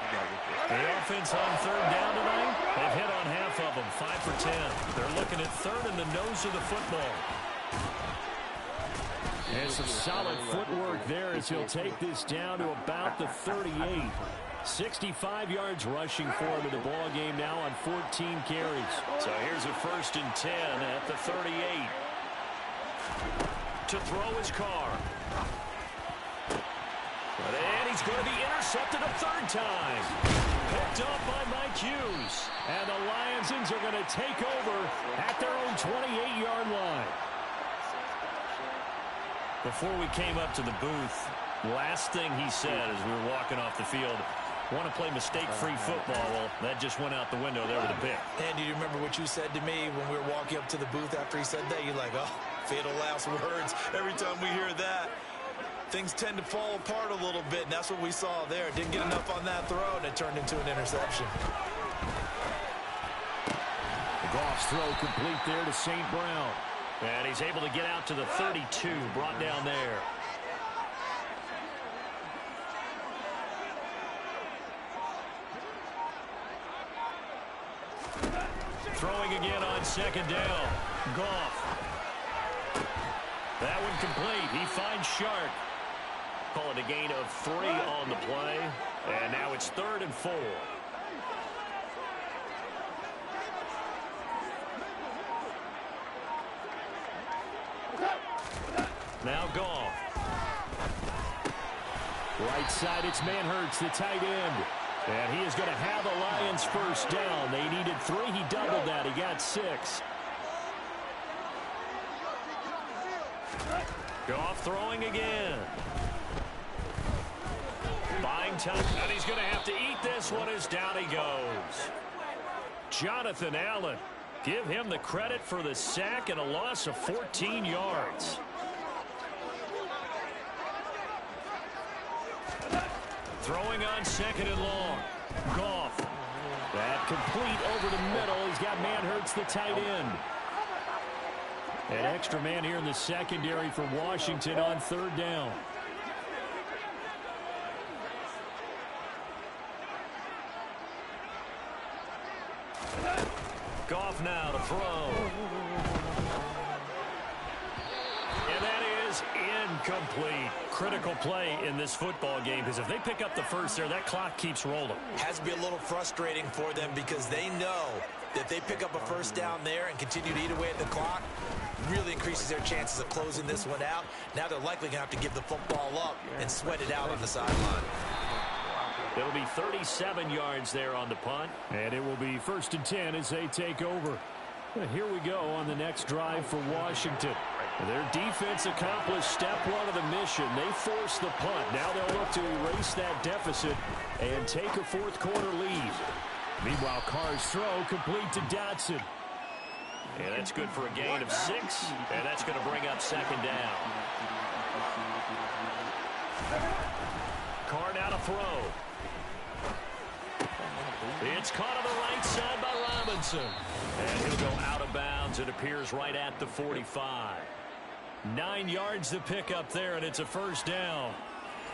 The offense on third down tonight, they've hit on half of them, 5 for 10. They're looking at third in the nose of the football. And some solid footwork there as he'll take this down to about the 38. 65 yards rushing for him in the ball game now on 14 carries. So here's a 1st and 10 at the 38. To throw his Carr. And he's going to be intercepted a 3rd time. Picked picked off by Mike Hughes. And the Lionsons are going to take over at their own 28-yard line. Before we came up to the booth, last thing he said as we were walking off the field, want to play mistake-free football. Well, that just went out the window there with a pick. And do you remember what you said to me when we were walking up to the booth after he said that? You're like, oh, fatal last words. Every time we hear that, things tend to fall apart a little bit, and that's what we saw there. Didn't get enough on that throw, and it turned into an interception. Goff's throw complete there to St. Brown. And he's able to get out to the 32, brought down there. Throwing again on second down. Goff. That one complete. He finds Shark. Call it a gain of 3 on the play. And now it's 3rd and 4. Now Goff. Right side, it's Manhertz, the tight end. And he is going to have the Lions first down. They needed 3. He doubled that. He got 6. Goff throwing again. Buying time. And he's going to have to eat this one as down he goes. Jonathan Allen. Give him the credit for the sack and a loss of 14 yards. Throwing on second and long. Goff. That complete over the middle. He's got Manhertz, the tight end. An extra man here in the secondary for Washington on 3rd down. Goff now to throw. And that is incomplete. Critical play in this football game, because if they pick up the first there, that clock keeps rolling. Has to be a little frustrating for them because they know that they pick up a first down there and continue to eat away at the clock, really increases their chances of closing this one out. Now they're likely going to have to give the football up and sweat it out on the sideline. It'll be 37 yards there on the punt. And it will be 1st and 10 as they take over. Well, here we go on the next drive for Washington. Their defense accomplished step 1 of the mission. They forced the punt. Now they'll look to erase that deficit and take a 4th quarter lead. Meanwhile, Carr's throw complete to Dotson. And that's good for a gain of 6. And that's going to bring up 2nd down. Carr now to throw. It's caught on the right side by Robinson. And he'll go out of bounds. It appears right at the 45. 9 yards to pick up there, and it's a 1st down.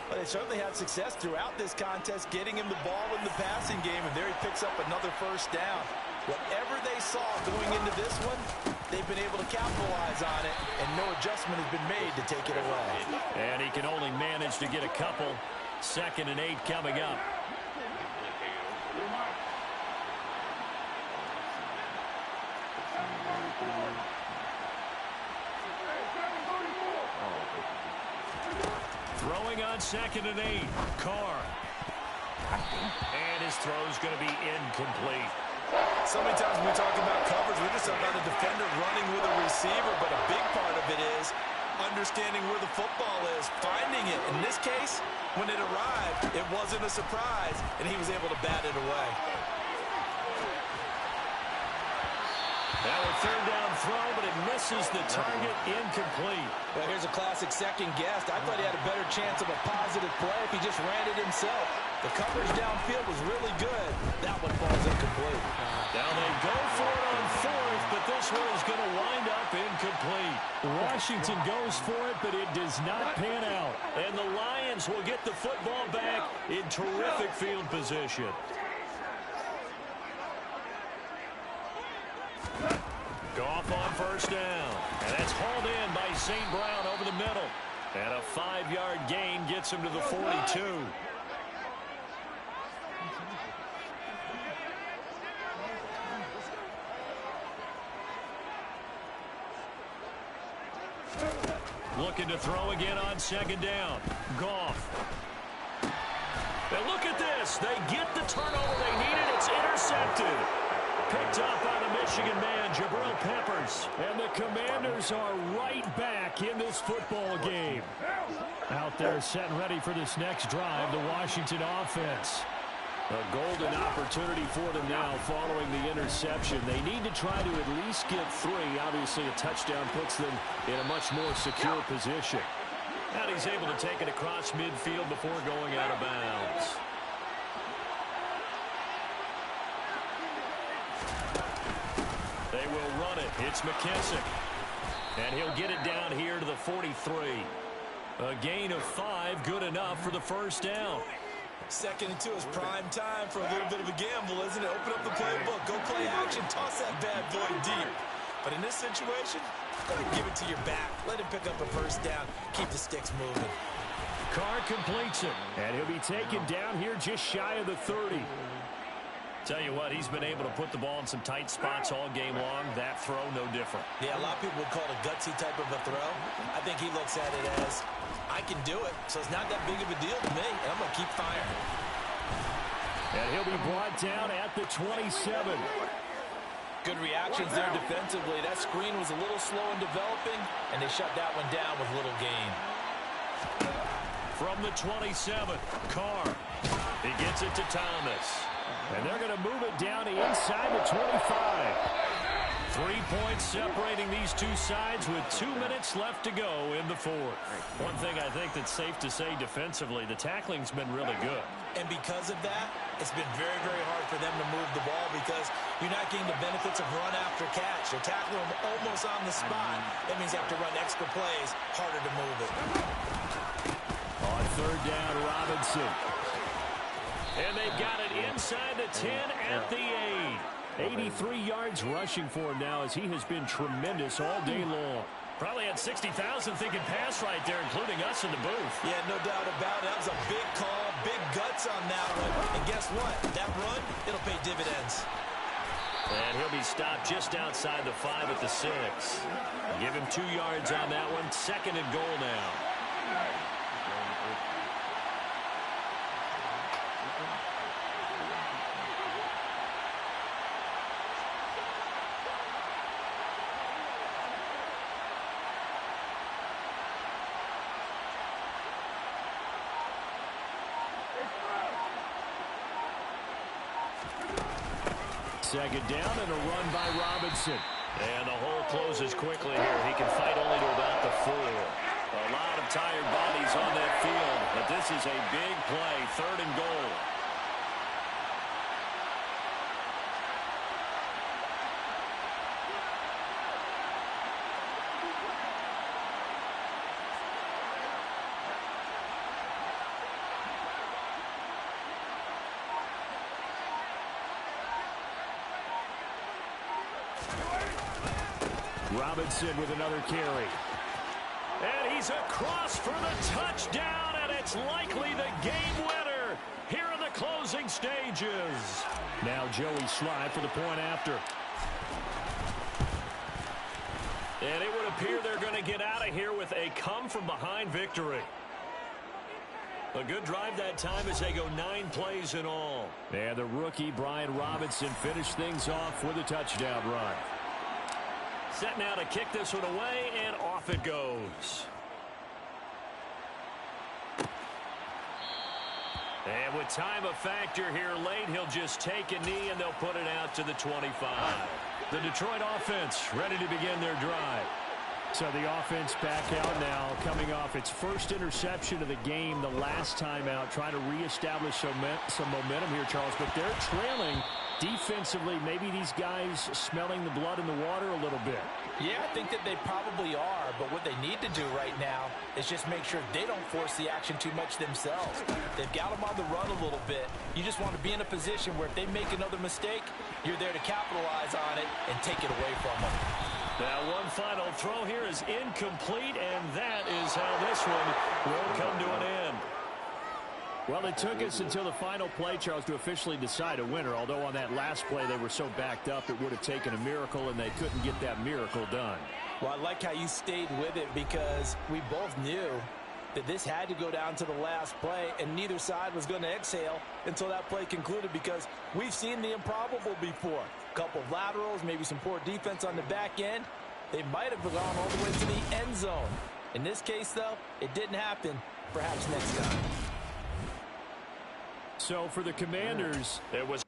Well, they certainly had success throughout this contest, getting him the ball in the passing game, and there he picks up another 1st down. Whatever they saw going into this one, they've been able to capitalize on it, and no adjustment has been made to take it away. And he can only manage to get a couple. 2nd and 8 coming up. Throwing on 2nd and 8. Carr. And his throw's going to be incomplete. So many times when we talk about coverage, we just talk about a defender running with a receiver, but a big part of it is understanding where the football is, finding it. In this case, when it arrived, it wasn't a surprise, and he was able to bat it away. Now a 3rd down throw, but it misses the target, incomplete. Well, here's a classic second guess. I thought he had a better chance of a positive play if he just ran it himself. The coverage downfield was really good. That one falls incomplete. Now they go for it on 4th, but this one is going to wind up incomplete. Washington goes for it, but it does not pan out. And the Lions will get the football back in terrific field position. Goff on 1st down. And that's hauled in by St. Brown over the middle. And a 5-yard gain gets him to the 42. Looking to throw again on 2nd down. Goff. And look at this. They get the turnover they needed. It's intercepted. Picked up by the Michigan man, Jabril Peppers. And the Commanders are right back in this football game. Out there set and ready for this next drive, the Washington offense. A golden opportunity for them now following the interception. They need to try to at least get 3. Obviously, a touchdown puts them in a much more secure position. And he's able to take it across midfield before going out of bounds. They will run it. It's McKissick. And he'll get it down here to the 43. A gain of 5, good enough for the first down. 2nd and 2 is prime time for a little bit of a gamble, isn't it? Open up the playbook, go play action, toss that bad boy deep. But in this situation, go ahead and give it to your back. Let him pick up a first down. Keep the sticks moving. Carr completes it, and he'll be taken down here just shy of the 30. Tell you what, he's been able to put the ball in some tight spots all game long. That throw, no different. Yeah, a lot of people would call it a gutsy type of a throw. I think he looks at it as, I can do it, so it's not that big of a deal to me, and I'm going to keep firing. And he'll be brought down at the 27. Good reactions there defensively. That screen was a little slow in developing, and they shut that one down with little gain. From the 27, Carr. He gets it to Thomas. And they're going to move it down to inside the 25. 3 points separating these two sides with 2 minutes left to go in the 4th. One thing I think that's safe to say defensively, the tackling's been really good. And because of that, it's been very, very hard for them to move the ball because you're not getting the benefits of run after catch. They're tackling them almost on the spot. That means you have to run extra plays, harder to move it. On 3rd down, Robinson. And they've got it inside the 10 at the 8. 83 yards rushing for him now as he has been tremendous all day long. Probably had 60,000 thinking pass right there, including us in the booth. Yeah, no doubt about it. That was a big call, big guts on that one. And guess what? That run, it'll pay dividends. And he'll be stopped just outside the 5 at the 6. Give him 2 yards on that one. 2nd and goal now. Second down and a run by Robinson. And the hole closes quickly here. He can fight only to about the 4. A lot of tired bodies on that field, but this is a big play. 3rd and goal. Robinson with another carry. And he's across for the touchdown, and it's likely the game winner here in the closing stages. Now Joey Slide for the point after. And it would appear they're going to get out of here with a come-from-behind victory. A good drive that time as they go 9 plays in all. And the rookie, Brian Robinson, finished things off with a touchdown run. Set now to kick this one away, and off it goes. And with time a factor here late, he'll just take a knee, and they'll put it out to the 25. The Detroit offense ready to begin their drive. So the offense back out now, coming off its first interception of the game the last time out, trying to reestablish some momentum here, Charles. But they're trailing defensively. Maybe these guys smelling the blood in the water a little bit. Yeah, I think that they probably are, but what they need to do right now is just make sure they don't force the action too much themselves. They've got them on the run a little bit. You just want to be in a position where if they make another mistake, you're there to capitalize on it and take it away from them. Now one final throw here is incomplete, and that is how this one will come to an end. Well, it took us until the final play, Charles, to officially decide a winner, although on that last play they were so backed up it would have taken a miracle, and they couldn't get that miracle done. Well, I like how you stayed with it because we both knew that this had to go down to the last play, and neither side was going to exhale until that play concluded, because we've seen the improbable before. A couple of laterals, maybe some poor defense on the back end. They might have gone all the way to the end zone. In this case, though, it didn't happen. Perhaps next time. So for the Commanders, it was.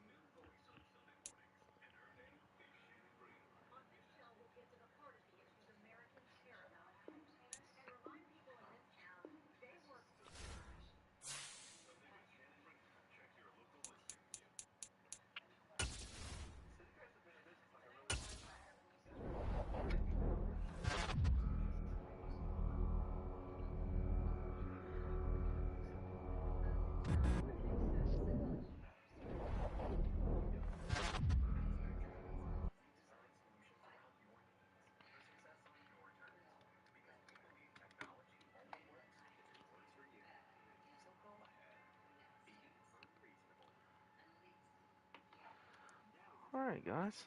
Alright, guys.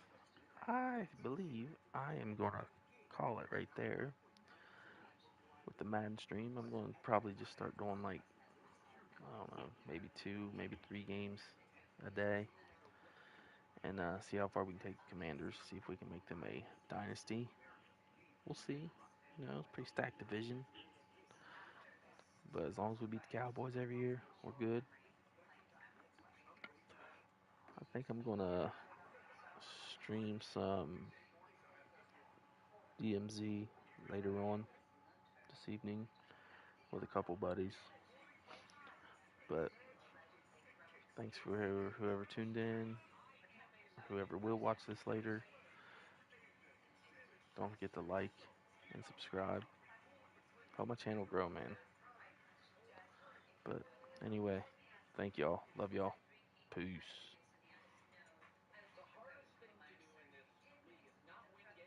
I believe I am going to call it right there with the Madden stream. I'm going to probably just start doing, like, I don't know, maybe 2, maybe 3 games a day. And see how far we can take the Commanders. See if we can make them a dynasty. We'll see. You know, it's a pretty stacked division. But as long as we beat the Cowboys every year, we're good. I think I'm going to stream some DMZ later on this evening with a couple buddies. But thanks for whoever tuned in, whoever will watch this later. Don't forget to like and subscribe. Help my channel grow, man. But anyway, thank y'all. Love y'all. Peace.